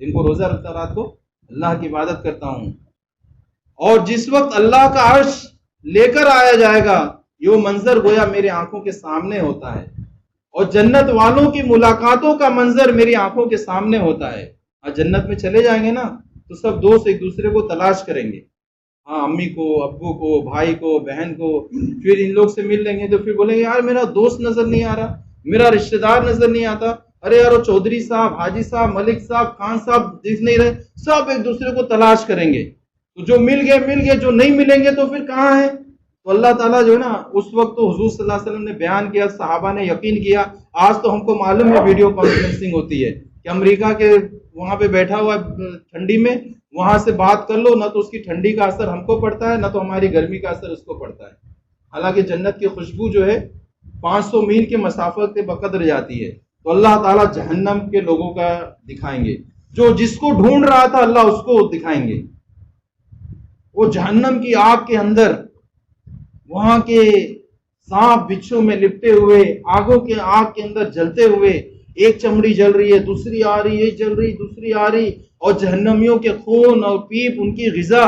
دن کو روزہ رکھتا ہوں، رات کو اللہ کی عبادت کرتا ہوں. اور جس وقت اللہ کا عرش لے کر آیا جائے گا یہ منظر گویا میری آنکھوں کے سامنے ہوتا ہے، اور جنت والوں کی ملاقاتوں کا منظر میری آنکھوں کے سامنے ہوتا ہے. ہاں جنت میں چلے جائیں گے نا تو سب دوست ایک دوسرے کو تلاش کریں گے، ہاں امی کو، ابو کو، بھائی کو، بہن کو، پھر ان لوگ سے مل لیں گے تو پھر بولیں گے یار میرا دوست نظر نہیں آ رہا، میرا رشتہ دار نظر نہیں آتا، ارے یار وہ چودھری صاحب، حاجی صاحب، ملک صاحب، خان صاحب دکھ نہیں رہے، سب ایک دوسرے کو تلاش کریں گے، تو جو مل گئے، جو نہیں ملیں گے تو پھر کہاں ہیں؟ تو اللہ تعالیٰ جو ہے نا اس وقت تو حضور صلی اللہ علیہ وسلم نے بیان کیا، صحابہ نے یقین کیا، آج تو ہم کو معلوم ہے ویڈیو کانفرنسنگ ہوتی ہے کہ امریکہ کے وہاں پہ بیٹھا ہوا ٹھنڈی میں، وہاں سے بات کر لو، نہ تو اس کی ٹھنڈی کا اثر ہم کو پڑتا ہے، نہ تو ہماری گرمی کا اثر اس کو پڑتا ہے، حالانکہ جنت کی خوشبو جو ہے 500 میل کے مسافت کے بقدر جاتی ہے، تو اللہ تعالیٰ جہنم کے لوگوں کا دکھائیں گے، جو جس کو ڈھونڈ رہا تھا اللہ اس کو دکھائیں گے، وہ جہنم کی آگ کے اندر وہاں کے سانپ بچھو میں لپٹے ہوئے آگوں کے آگ کے اندر جلتے ہوئے، ایک چمڑی جل رہی ہے، دوسری آ رہی، ایک جل رہی، دوسری آ رہی، اور جہنمیوں کے خون اور پیپ ان کی غذا،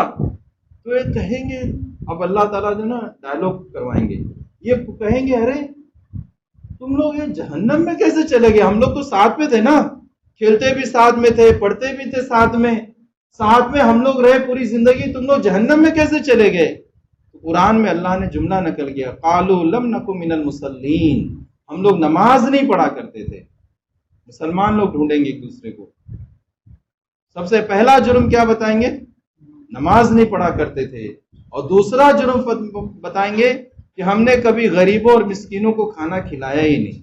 تو یہ کہیں گے، اب اللہ تعالیٰ جو نا ڈائلوگ کروائیں گے، یہ کہیں گے ارے تم لوگ یہ جہنم میں کیسے چلے گئے؟ ہم لوگ تو ساتھ میں تھے نا، کھیلتے بھی ساتھ میں تھے، پڑھتے بھی تھے ساتھ میں ہم لوگ رہے پوری زندگی، تم لوگ جہنم میں کیسے چلے گئے؟ قرآن میں اللہ نے جملہ نقل کیا، قالوا لم نک من المصلین، ہم لوگ نماز نہیں پڑھا کرتے تھے۔ مسلمان لوگ ڈھونڈیں گے ایک دوسرے کو، سب سے پہلا جرم کیا بتائیں گے؟ نماز نہیں پڑھا کرتے تھے، اور دوسرا جرم بتائیں گے کہ ہم نے کبھی غریبوں اور مسکینوں کو کھانا کھلایا ہی نہیں۔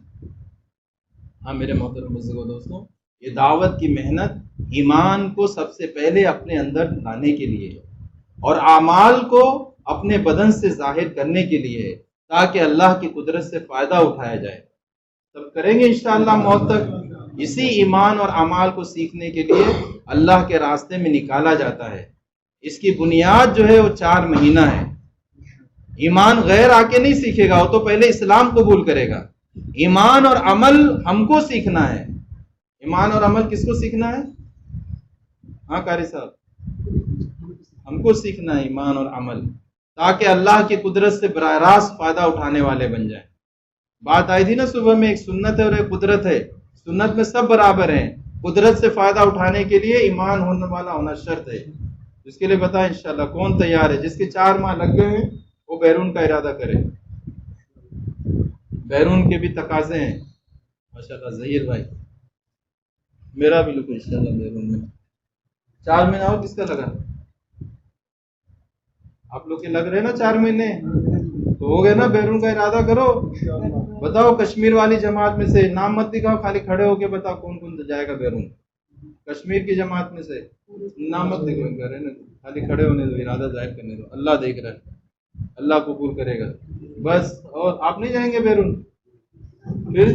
ہاں میرے محترم بزرگوں دوستوں، یہ دعوت کی محنت ایمان کو سب سے پہلے اپنے اندر لانے کے لیے اور اعمال کو اپنے بدن سے ظاہر کرنے کے لیے، تاکہ اللہ کی قدرت سے فائدہ اٹھایا جائے۔ تب کریں گے انشاءاللہ موت تک، اسی ایمان اور اعمال کو سیکھنے کے لیے اللہ کے راستے میں نکالا جاتا ہے۔ اس کی بنیاد جو ہے وہ 4 مہینہ ہے۔ ایمان غیر آ کے نہیں سیکھے گا، وہ تو پہلے اسلام قبول کرے گا۔ ایمان اور عمل ہم کو سیکھنا ہے۔ ایمان اور عمل کس کو سیکھنا ہے؟ ہاں قاری صاحب، ہم کو سیکھنا ہے ایمان اور عمل، تاکہ اللہ کی قدرت سے براہ راست فائدہ اٹھانے والے بن جائیں۔ بات آئی تھی نا صبح میں، ایک سنت ہے اور ایک قدرت ہے، سنت میں سب برابر ہیں، قدرت سے فائدہ اٹھانے کے لیے ایمان ہونے والا ہونا شرط ہے۔ اس کے لیے بتائیں انشاءاللہ کون تیار ہے؟ جس کے 4 ماہ لگ گئے ہیں وہ بیرون کا ارادہ کرے، بیرون کے بھی تقاضے ہیں ماشاءاللہ۔ ظہیر بھائی، میرا بھی لکھ انشاءاللہ بیرون میں 4 مہینہ ہو، کس کا لگا؟ آپ لوگ کے لگ رہے نا 4 مہینے، تو ہو گئے نا، بیرون کا ارادہ کرو۔ بتاؤ کشمیر والی جماعت میں سے، نام مت دکھاؤ، خالی کھڑے ہو کے بتاؤ کون کون جائے گا بیرون کشمیر کی جماعت میں سے، نام مت دکھاؤ، کرے نا، خالی کھڑے ہونے دو، ارادہ ظاہر کرنے دو، اللہ دیکھ رہا ہے، اللہ قبول کرے گا بس۔ اور آپ نہیں جائیں گے بیرون؟ پھر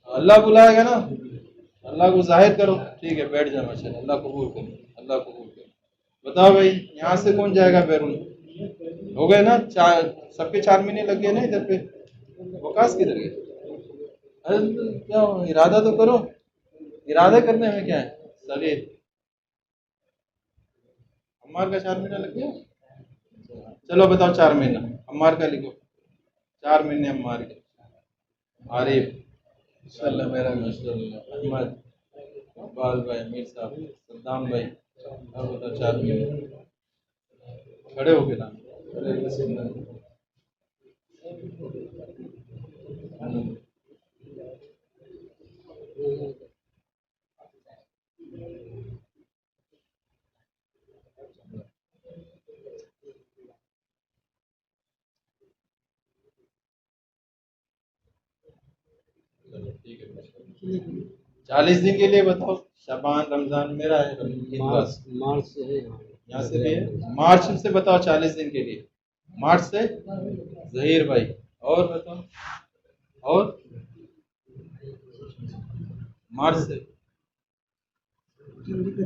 اللہ بلائے گا نا، اللہ کو ظاہر کرو، ٹھیک ہے بیٹھ جاؤ ماشاءاللہ، اللہ قبول کرے، اللہ قبول کرے۔ بتاؤ بھائی یہاں سے کون جائے گا بیرون؟ ہو گئے نا، سب کے 4 مہینے لگ گئے نا ادھر پہ، وکاس کدھر گئے؟ ارے کیا ارادہ تو کرو، ارادہ کرنے میں کیا ہے؟ صغیر عمار کا 4 مہینہ لگ گیا، چلو بتاؤ 4 مہینہ عمار کا لکھو، 4 مہینے عمار کے۔ عارف انشاءاللہ، میرا ماشاءاللہ، احمد، اقبال بھائی، امیر صاحب، صدام بھائی، اب بتاؤ 4 مہینے، کھڑے ہو کے نام ٹھیک ہے، 40 دن کے لیے بتاؤ، شعبان، رمضان، میرا ہے مارچ سے ہے، یہاں سے بھی ہے، مارچ سے بتاؤ 40 دن کے لیے، مارچ سے ظہیر بھائی، اور بتاؤ، اور مارچ سے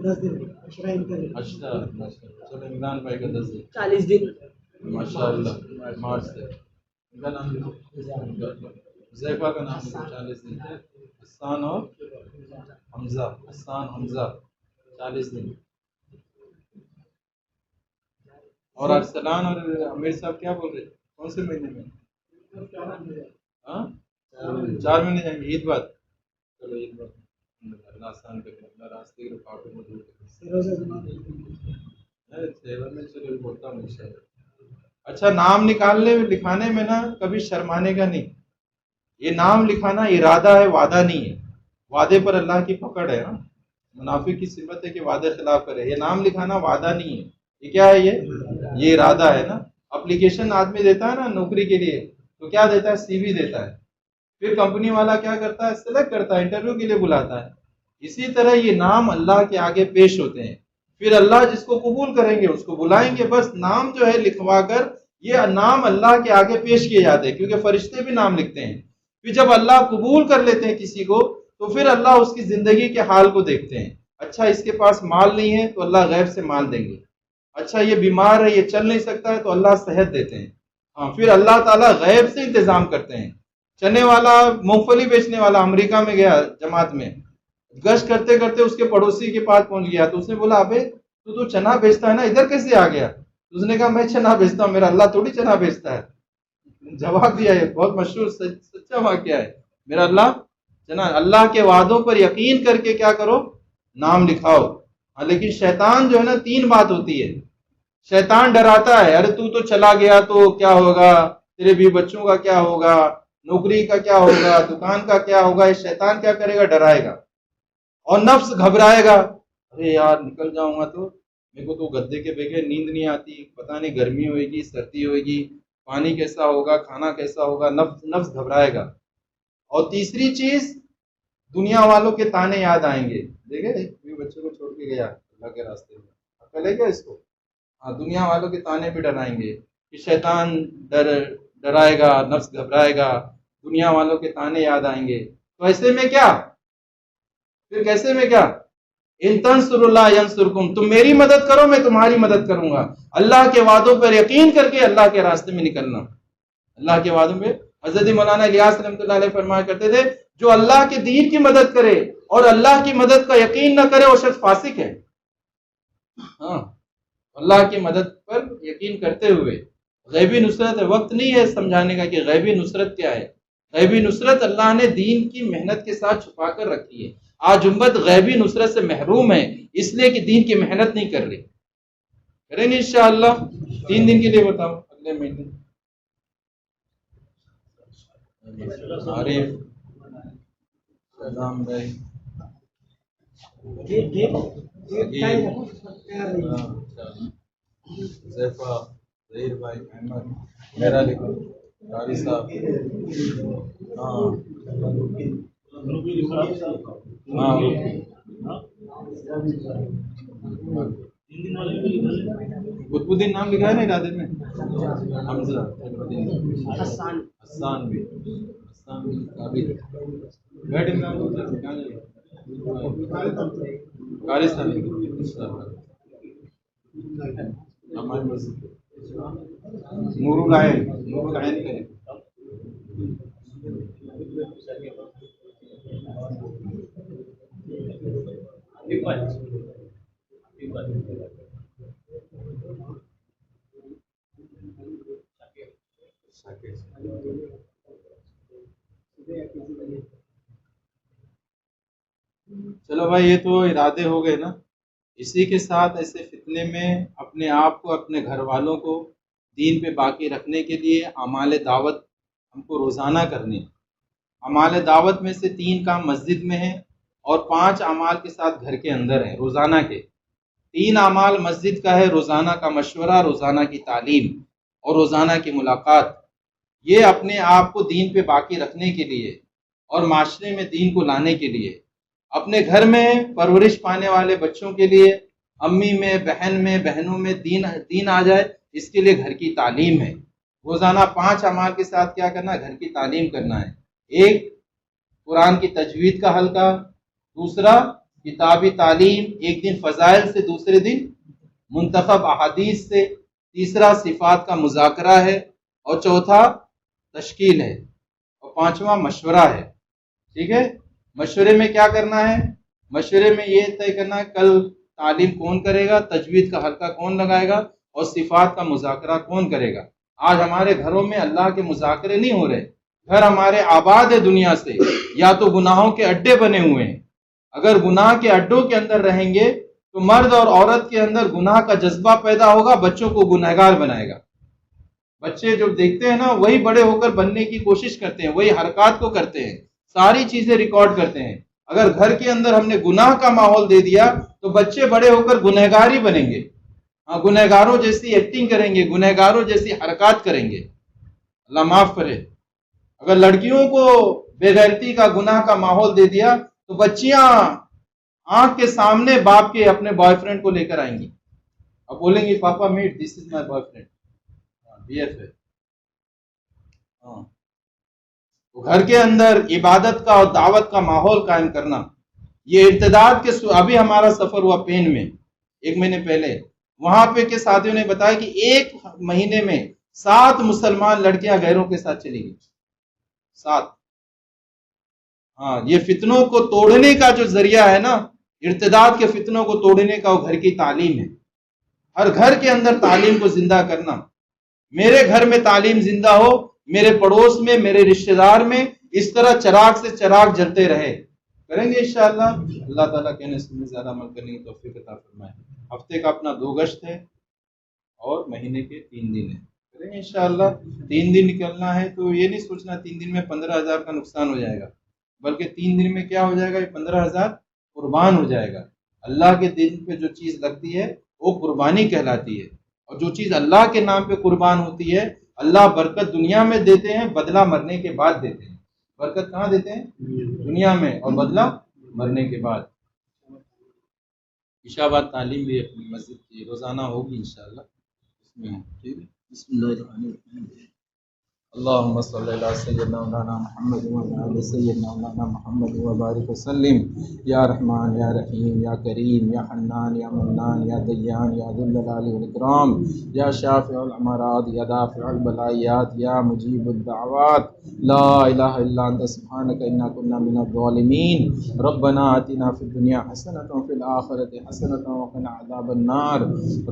10 دن، چلو عمران بھائی کا 10 دن، 40 دن ماشاء اللہ، مارچ سے۔ ان کا نام لکھو، حذیفہ کا نام لکھو، 40 دن، حسان اور حمزہ، حسان حمزہ 40 دن، اور ارسلان اور امیر صاحب کیا بول رہے کون سے مہینے میں؟ ہاں 4 مہینے جائیں گے، عید بعد، چلو عید بعد اللہ آسان کرے، اللہ راستے کی رکاوٹوں کو دور کرے۔ چلو بولتا ہوں انشاءاللہ۔ اچھا، نام لکھانے میں نا کبھی شرمانے کا نہیں۔ یہ نام لکھانا ارادہ ہے، وعدہ نہیں ہے۔ وعدے پر اللہ کی پکڑ ہے۔ منافق کی صفت ہے کہ وعدے خلاف کرے۔ یہ نام لکھانا وعدہ نہیں ہے، یہ کیا ہے؟ یہ ارادہ ہے نا۔ اپلیکیشن آدمی دیتا ہے نا نوکری کے لیے، تو کیا دیتا ہے؟ سی وی دیتا ہے۔ پھر کمپنی والا کیا کرتا ہے؟ سلیکٹ کرتا ہے، انٹرویو کے لیے بلاتا ہے۔ اسی طرح یہ نام اللہ کے آگے پیش ہوتے ہیں، پھر اللہ جس کو قبول کریں گے اس کو بلائیں گے۔ بس نام جو ہے لکھوا کر یہ نام اللہ کے آگے پیش کیے جاتے ہیں، کیونکہ فرشتے بھی نام لکھتے ہیں۔ پھر جب اللہ قبول کر لیتے ہیں کسی کو، تو پھر اللہ اس کی زندگی کے حال کو دیکھتے ہیں۔ اچھا، اس کے پاس مال نہیں ہے تو اللہ غیب سے مال دیں گے۔ اچھا، یہ بیمار ہے، یہ چل نہیں سکتا ہے، تو اللہ صحت دیتے ہیں۔ ہاں، پھر اللہ تعالیٰ غیب سے انتظام کرتے ہیں۔ چنے والا، مونگ پھلی بیچنے والا امریکہ میں گیا جماعت میں، گشت کرتے کرتے اس کے پڑوسی کے پاس پہنچ گیا، تو اس نے بولا ابے تو چنا بیچتا ہے نا، ادھر کیسے آ گیا؟ اس نے کہا میں چنا بیچتا ہوں، میرا اللہ تھوڑی چنا بیچتا ہے۔ جواب دیا ہے، بہت مشہور سچا واقعہ ہے، میرا اللہ چنا۔ اللہ کے وعدوں پر یقین کر کے کیا کرو؟ نام لکھاؤ۔ ہاں، لیکن شیطان جو ہے نا، 3 بات ہوتی ہے۔ شیطان ڈراتا ہے، ارے تو چلا گیا تو کیا ہوگا، تیرے بھی بچوں کا کیا ہوگا، نوکری کا کیا ہوگا، دکان کا کیا ہوگا۔ یہ شیطان کیا کرے گا؟ ڈرائے گا۔ اور نفس گھبرائے گا، ارے یار نکل جاؤں گا تو میرے کو تو گدے کے بغیر نیند نہیں آتی، پتہ نہیں گرمی ہوئے گی، سردی ہوئے گی، پانی کیسا ہوگا، کھانا کیسا ہوگا۔ نفس گھبرائے گا۔ اور تیسری چیز، دنیا والوں کے تانے یاد آئیں گے۔ دیکھے بچے کو چھوڑ کے گیا اللہ کے راستے میں، عقل ہے کیا اس کو؟ ہاں، دنیا والوں کے تانے بھی ڈرائیں گے کہ شیطان ڈرائے گا، نفس گھبرائے گا، دنیا والوں کے تانے یاد آئیں گے۔ تو ایسے میں کیا؟ پھر کیسے میں کیا؟ ان تنصر اللہ ینصرکم، تم میری مدد کرو میں تمہاری مدد کروں گا۔ اللہ کے وعدوں پر یقین کر کے اللہ کے راستے میں نکلنا۔ اللہ کے وعدوں پہ حضرت مولانا الیاس رحمۃ اللہ علیہ فرمایا کرتے تھے، جو اللہ کے دین کی مدد کرے اور اللہ کی مدد کا یقین نہ کرے وہ شخص فاسق ہے۔ ہاں، اللہ کی مدد پر یقین کرتے ہوئے غیبی نصرت ہے۔ وقت نہیں ہے سمجھانے کا کہ غیبی نصرت کیا ہے۔ غیبی نصرت اللہ نے دین کی محنت کے ساتھ چھپا کر رکھی ہے۔ آج امت غیبی نصرت سے محروم ہے، اس لیے کہ دین کی محنت نہیں کر رہی۔ کریں گے انشاءاللہ 3 دن کے لیے، بتاؤ اگلے مہینے۔ عارف، سلام بھائی، زیفہ، ظہیر بھائی، احمد، میرا لکھو، قاری صاحب، ہاں قطب الدین نام لکھا ہے نا ارادے میں، حمزہ، حسان بھی، قابل، بیٹھ قاری صاحب، ہماری مسجد نور العین، نور العین کا ہے۔ چلو بھائی، یہ تو ارادے ہو گئے نا۔ اسی کے ساتھ ایسے فتنے میں اپنے آپ کو، اپنے گھر والوں کو دین پہ باقی رکھنے کے لیے اعمال دعوت ہم کو روزانہ کرنے۔ اعمال دعوت میں سے 3 کام مسجد میں ہے اور 5 اعمال کے ساتھ گھر کے اندر ہیں روزانہ کے۔ 3 اعمال مسجد کا ہے، روزانہ کا مشورہ، روزانہ کی تعلیم اور روزانہ کی ملاقات۔ یہ اپنے آپ کو دین پہ باقی رکھنے کے لیے اور معاشرے میں دین کو لانے کے لیے، اپنے گھر میں پرورش پانے والے بچوں کے لیے، امی میں، بہن میں، بہنوں میں دین آ جائے، اس کے لیے گھر کی تعلیم ہے۔ روزانہ 5 اعمال کے ساتھ کیا کرنا ہے؟ گھر کی تعلیم کرنا ہے۔ 1 قرآن کی تجوید کا حلقہ، 2 کتابی تعلیم، 1 دن فضائل سے، دوسرے دن منتخب احادیث سے، 3 صفات کا مذاکرہ ہے، اور 4 تشکیل ہے، اور 5واں مشورہ ہے۔ ٹھیک ہے؟ مشورے میں کیا کرنا ہے؟ مشورے میں یہ طے کرنا ہے کل تعلیم کون کرے گا، تجوید کا حلقہ کون لگائے گا، اور صفات کا مذاکرہ کون کرے گا۔ آج ہمارے گھروں میں اللہ کے مذاکرے نہیں ہو رہے، گھر ہمارے آباد ہے دنیا سے، یا تو گناہوں کے اڈے بنے ہوئے ہیں، اگر گناہ کے اڈوں کے اندر رہیں گے تو مرد اور عورت کے اندر گناہ کا جذبہ پیدا ہوگا، بچوں کو گنہگار بنائے گا۔ بچے جو دیکھتے ہیں نا وہی بڑے ہو کر بننے کی کوشش کرتے ہیں، وہی حرکات کو کرتے ہیں، ساری چیزیں ریکارڈ کرتے ہیں۔ اگر گھر کے اندر ہم نے گناہ کا ماحول دے دیا تو بچے بڑے ہو کر گنہگار ہی بنیں گے، گنہگاروں جیسی ایکٹنگ کریں گے، گنہگاروں جیسی حرکات کریں گے۔ اللہ معاف کرے۔ اگر لڑکیوں کو بے غیرتی کا گناہ کا ماحول دے دیا تو بچیاں آنکھ کے سامنے باپ کے اپنے بوائے فرینڈ کو لے کر آئیں گی، اب بولیں گی papa meet this is my boyfriend, B F ہے۔ گھر کے اندر عبادت کا اور دعوت کا ماحول قائم کرنا، یہ ارتداد کے ابھی ہمارا سفر ہوا پین میں 1 مہینے پہلے، وہاں پہ کے ساتھیوں نے بتایا کہ 1 مہینے میں 7 مسلمان لڑکیاں غیروں کے ساتھ چلی گئی، 7۔ یہ فتنوں کو توڑنے کا جو ذریعہ ہے نا، ارتداد کے فتنوں کو توڑنے کا وہ گھر کی تعلیم ہے۔ ہر گھر کے اندر تعلیم کو زندہ کرنا، میرے گھر میں تعلیم زندہ ہو، میرے پڑوس میں، میرے رشتہ دار میں اس طرح چراغ سے چراغ جلتے رہے، کریں گے انشاءاللہ۔ اللہ تعالیٰ کہنے سے زیادہ عمل کرنے کی توفیق عطا فرمائے۔ ہفتے کا اپنا 2 گشت ہے اور مہینے کے 3 دن ہے، کریں گے انشاءاللہ۔ 3 دن نکلنا ہے تو یہ نہیں سوچنا 3 دن میں 15,000 کا نقصان ہو جائے گا، بلکہ 3 دن میں کیا ہو جائے گا، یہ 15,000 قربان ہو جائے گا۔ اللہ کے دین پہ جو چیز لگتی ہے وہ قربانی کہلاتی ہے، اور جو چیز اللہ کے نام پہ قربان ہوتی ہے اللہ برکت دنیا میں دیتے ہیں، بدلہ مرنے کے بعد دیتے ہیں۔ برکت کہاں دیتے ہیں؟ دنیا میں، اور بدلہ مرنے کے بعد۔ عشاء بعد تعلیم بھی اپنی مسجد کی روزانہ ہوگی انشاءاللہ، اس میں ٹھیک ہے۔ بسم اللہ الرحمن الرحیم۔ اللهم صل على سيدنا مولانا محمد وعلى آل سيدنا مولانا محمد وبارك وسلم۔ یا رحمان یا رحیم یا کریم یا حنان یا منان یا دیان یا ذو الجلال والاکرام، یا شافع الامراض یا دافع البلایات یا مجیب الدعوات، لا الہ الا انت سبحانک انا كنا من الظالمین۔ ربنا آتنا فی الدنیا حسنۃ وفی الآخرۃ حسنۃ وقنا عذاب النار۔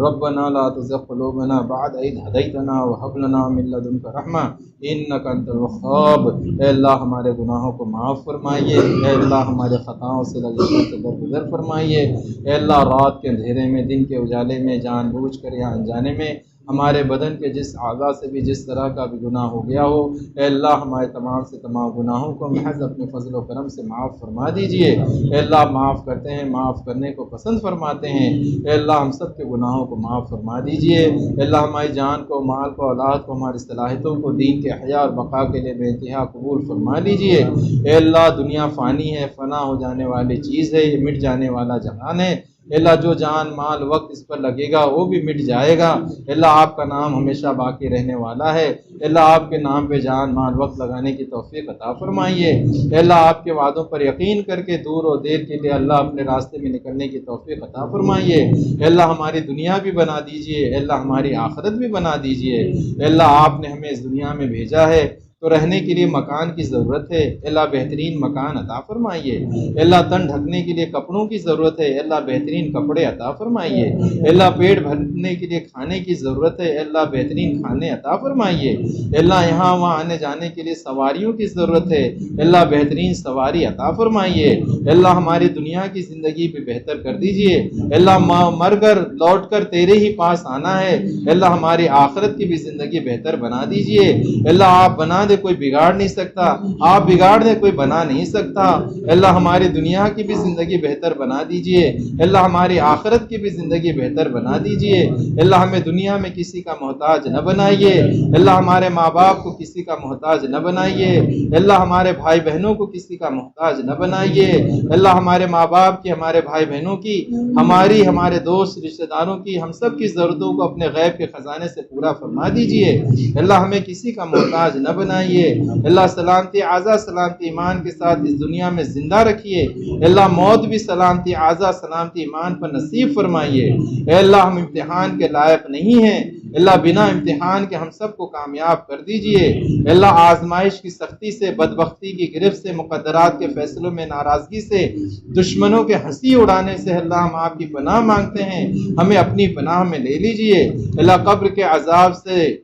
ربنا لا تزغ قلوبنا بعد اذ ہدیتنا وہب لنا من لدنک رحمہ انک انت الوہاب۔ اے اللہ ہمارے گناہوں کو معاف فرمائیے، اے اللہ ہمارے خطاؤں سے درگزر فرمائیے، اے اللہ رات کے اندھیرے میں، دن کے اجالے میں، جان بوجھ کر یا انجانے میں ہمارے بدن کے جس اعضاء سے بھی جس طرح کا بھی گناہ ہو گیا ہو، اے اللہ ہمارے تمام سے تمام گناہوں کو محض اپنے فضل و کرم سے معاف فرما دیجئے۔ اے اللہ معاف کرتے ہیں، معاف کرنے کو پسند فرماتے ہیں، اے اللہ ہم سب کے گناہوں کو معاف فرما دیجئے۔ اے اللہ ہماری جان کو، مال کو، اولاد کو، ہماری صلاحیتوں کو دین کے احیاء اور بقا کے لیے بے انتہا قبول فرما لیجئے۔ اے اللہ دنیا فانی ہے، فنا ہو جانے والی چیز ہے، یہ مٹ جانے والا جہان ہے۔ اے اللہ جو جان مال وقت اس پر لگے گا وہ بھی مٹ جائے گا۔ اے اللہ آپ کا نام ہمیشہ باقی رہنے والا ہے۔ اے اللہ آپ کے نام پہ جان مال وقت لگانے کی توفیق عطا فرمائیے۔ اے اللہ آپ کے وعدوں پر یقین کر کے دور و دیر کے لیے اللہ اپنے راستے میں نکلنے کی توفیق عطا فرمائیے۔ اے اللہ ہماری دنیا بھی بنا دیجئے، اے اللہ ہماری آخرت بھی بنا دیجئے۔ اے اللہ آپ نے ہمیں اس دنیا میں بھیجا ہے تو رہنے کے لیے مکان کی ضرورت ہے، اے اللہ بہترین مکان عطا فرمائیے۔ اے اللہ تن ڈھکنے کے لیے کپڑوں کی ضرورت ہے، اے اللہ بہترین کپڑے عطا فرمائیے۔ اے اللہ پیٹ بھرنے کے لیے کھانے کی ضرورت ہے، اے اللہ بہترین کھانے عطا فرمائیے۔ اے اللہ یہاں وہاں آنے جانے کے لیے سواریوں کی ضرورت ہے، اے اللہ بہترین سواری عطا فرمائیے۔ اے اللہ ہماری دنیا کی زندگی بھی بہتر کر دیجئے۔ اے اللہ مر کر لوٹ کر تیرے ہی پاس آنا ہے، اے اللہ ہماری آخرت کی بھی زندگی بہتر بنا دیجئے۔ اے اللہ آپ بنا دے کوئی بگاڑ نہیں سکتا، آپ بگاڑ دے کوئی بنا نہیں سکتا۔ اللہ ہماری دنیا کی بھی زندگی بہتر بنا دیجئے، اللہ ہماری آخرت کی بھی زندگی بہتر بنا دیجئے۔ اللہ ہمیں دنیا میں کسی کا محتاج نہ بنائیے، اللہ ہمارے ماں باپ کو کسی کا محتاج نہ بنائیے، اللہ ہمارے بھائی بہنوں کو کسی کا محتاج نہ بنائیے، اللہ ہمارے ماں باپ کی، ہمارے بھائی بہنوں کی، ہماری، ہمارے دوست رشتہ داروں کی، ہم سب کی ضرورتوں کو اپنے غیب کے خزانے سے پورا فرما دیجئے۔ اللہ ہمیں کسی کا محتاج نہ بنائیے، اللہ سلامتی اعزا سلامتی ایمان کے ساتھ اس دنیا میں زندہ رکھیے، اللہ موت بھی سلامتی اعزا سلامتی ایمان پر نصیب فرمائیے۔ اے اللہ ہم امتحان کے لائق نہیں ہیں، اللہ بنا امتحان کے ہم سب کو کامیاب کر دیجئے۔ اللہ آزمائش کی سختی سے، بدبختی کی گرفت سے، مقدرات کے فیصلوں میں ناراضگی سے، دشمنوں کے ہنسی اڑانے سے اللہ ہم آپ کی پناہ مانگتے ہیں، ہمیں اپنی پناہ میں لے لیجئے۔ اللہ قبر کے عذاب سے،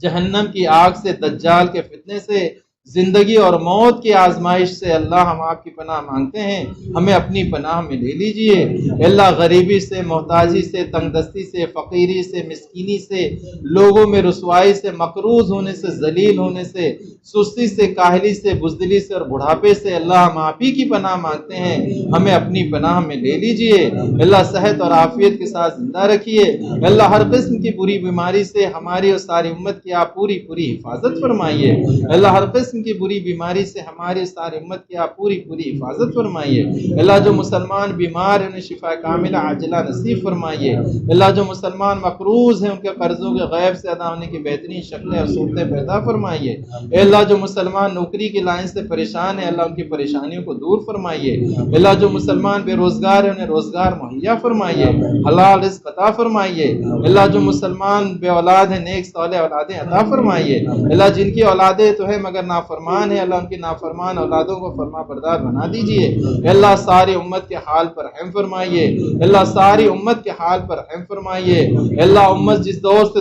جہنم کی آگ سے، دجال کے فتنے سے، زندگی اور موت کی آزمائش سے اللہ ہم آپ کی پناہ مانگتے ہیں، ہمیں اپنی پناہ میں لے لیجئے۔ اللہ غریبی سے، محتاجی سے، تنگ دستی سے، فقیری سے، مسکینی سے، لوگوں میں رسوائی سے، مقروض ہونے سے، ذلیل ہونے سے، سستی سے، کاہلی سے، بزدلی سے اور بڑھاپے سے اللہ ہم آپ ہی کی پناہ مانگتے ہیں، ہمیں اپنی پناہ میں لے لیجئے۔ اللہ صحت اور عافیت کے ساتھ زندہ رکھیے۔ اللہ ہر قسم کی بری بیماری سے ہماری اور ساری امت کی آپ پوری حفاظت فرمائیے۔ اللہ ہر قسم کی بری بیماری سے ہماری ساری امت کی آپ پوری حفاظت فرمائیے۔ اللہ جو مسلمان بیمار ہیں انہیں شفا کاملہ عاجلہ نصیب فرمائیے۔ اللہ جو مسلمان مقروض ہیں ان کے قرضوں کے غیب سے ادا ہونے کی بہترین شکلیں اور صورتیں پیدا فرمائیے۔ اے اللہ جو مسلمان نوکری کی لائن سے پریشان ہیں اللہ ان کی پریشانیوں کو دور فرمائیے۔ اللہ جو مسلمان بے روزگار ہیں انہیں روزگار مہیا فرمائیے، حلال رزق عطا فرمائیے۔ اللہ جو مسلمان بے اولاد ہیں نیک صالح اولادیں عطا فرمائیے۔ اللہ جن کی اولادیں تو ہیں مگر نافرمان ہیں اللہ ان کی نافرمان اولادوں کو فرما بردار بنا دیجئے۔ اللہ ساری امت کے حال پر رحم فرمائیے۔ اللہ ساری امت کے حال پر رحم فرمائیے۔ اللہ امت جس دور سے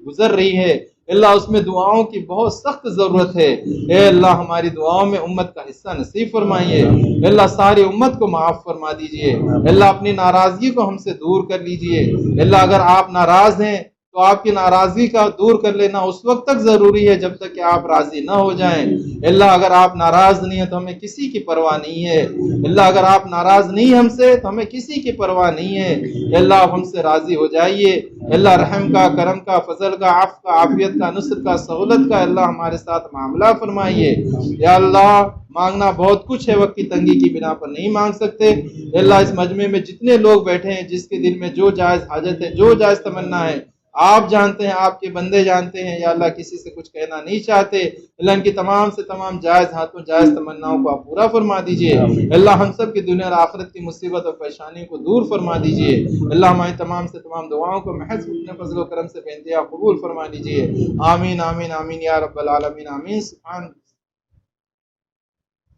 گزر رہی ہے اللہ اس میں دعاؤں کی بہت سخت ضرورت ہے۔ اے اللہ ہماری دعاؤں میں امت کا حصہ نصیب فرمائیے۔ اللہ ساری امت کو معاف فرما دیجئے۔ اللہ اپنی ناراضگی کو ہم سے دور کر لیجئے۔ اللہ اگر آپ ناراض ہیں تو آپ کی ناراضگی کا دور کر لینا اس وقت تک ضروری ہے جب تک کہ آپ راضی نہ ہو جائیں۔ اللہ اگر آپ ناراض نہیں ہیں تو ہمیں کسی کی پرواہ نہیں ہے۔ اللہ اگر آپ ناراض نہیں ہم سے تو ہمیں کسی کی پرواہ نہیں ہے۔ اللہ آپ ہم سے راضی ہو جائیے۔ اللہ رحم کا، کرم کا، فضل کا، عفو کا، عافیت کا، نصرت کا، سہولت کا اللہ ہمارے ساتھ معاملہ فرمائیے۔ یا اللہ مانگنا بہت کچھ ہے، وقت کی تنگی کی بنا پر نہیں مانگ سکتے۔ اللہ اس مجمع میں جتنے لوگ بیٹھے ہیں جس کے دل میں جو جائز حاجت ہے، جو جائز تمنا ہے آپ جانتے ہیں، آپ کے بندے جانتے ہیں۔ یا اللہ کسی سے کچھ کہنا نہیں چاہتے، اللہ ان کی تمام سے تمام جائز ہاتھوں جائز تمناؤں کو آپ پورا فرما دیجئے۔ اللہ ہم سب کی دنیا اور آخرت کی مصیبت اور پریشانی کو دور فرما دیجئے۔ اللہ ہماری تمام سے تمام دعاؤں کو محض اپنے فضل و کرم سے بے انتہا قبول فرما لیجئے۔ آمین آمین آمین یا رب العالمین آمین۔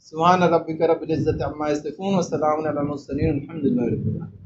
سبحان ربک رب العزت عما یصفون وسلام علی المرسلین الحمد للہ رب العالمین۔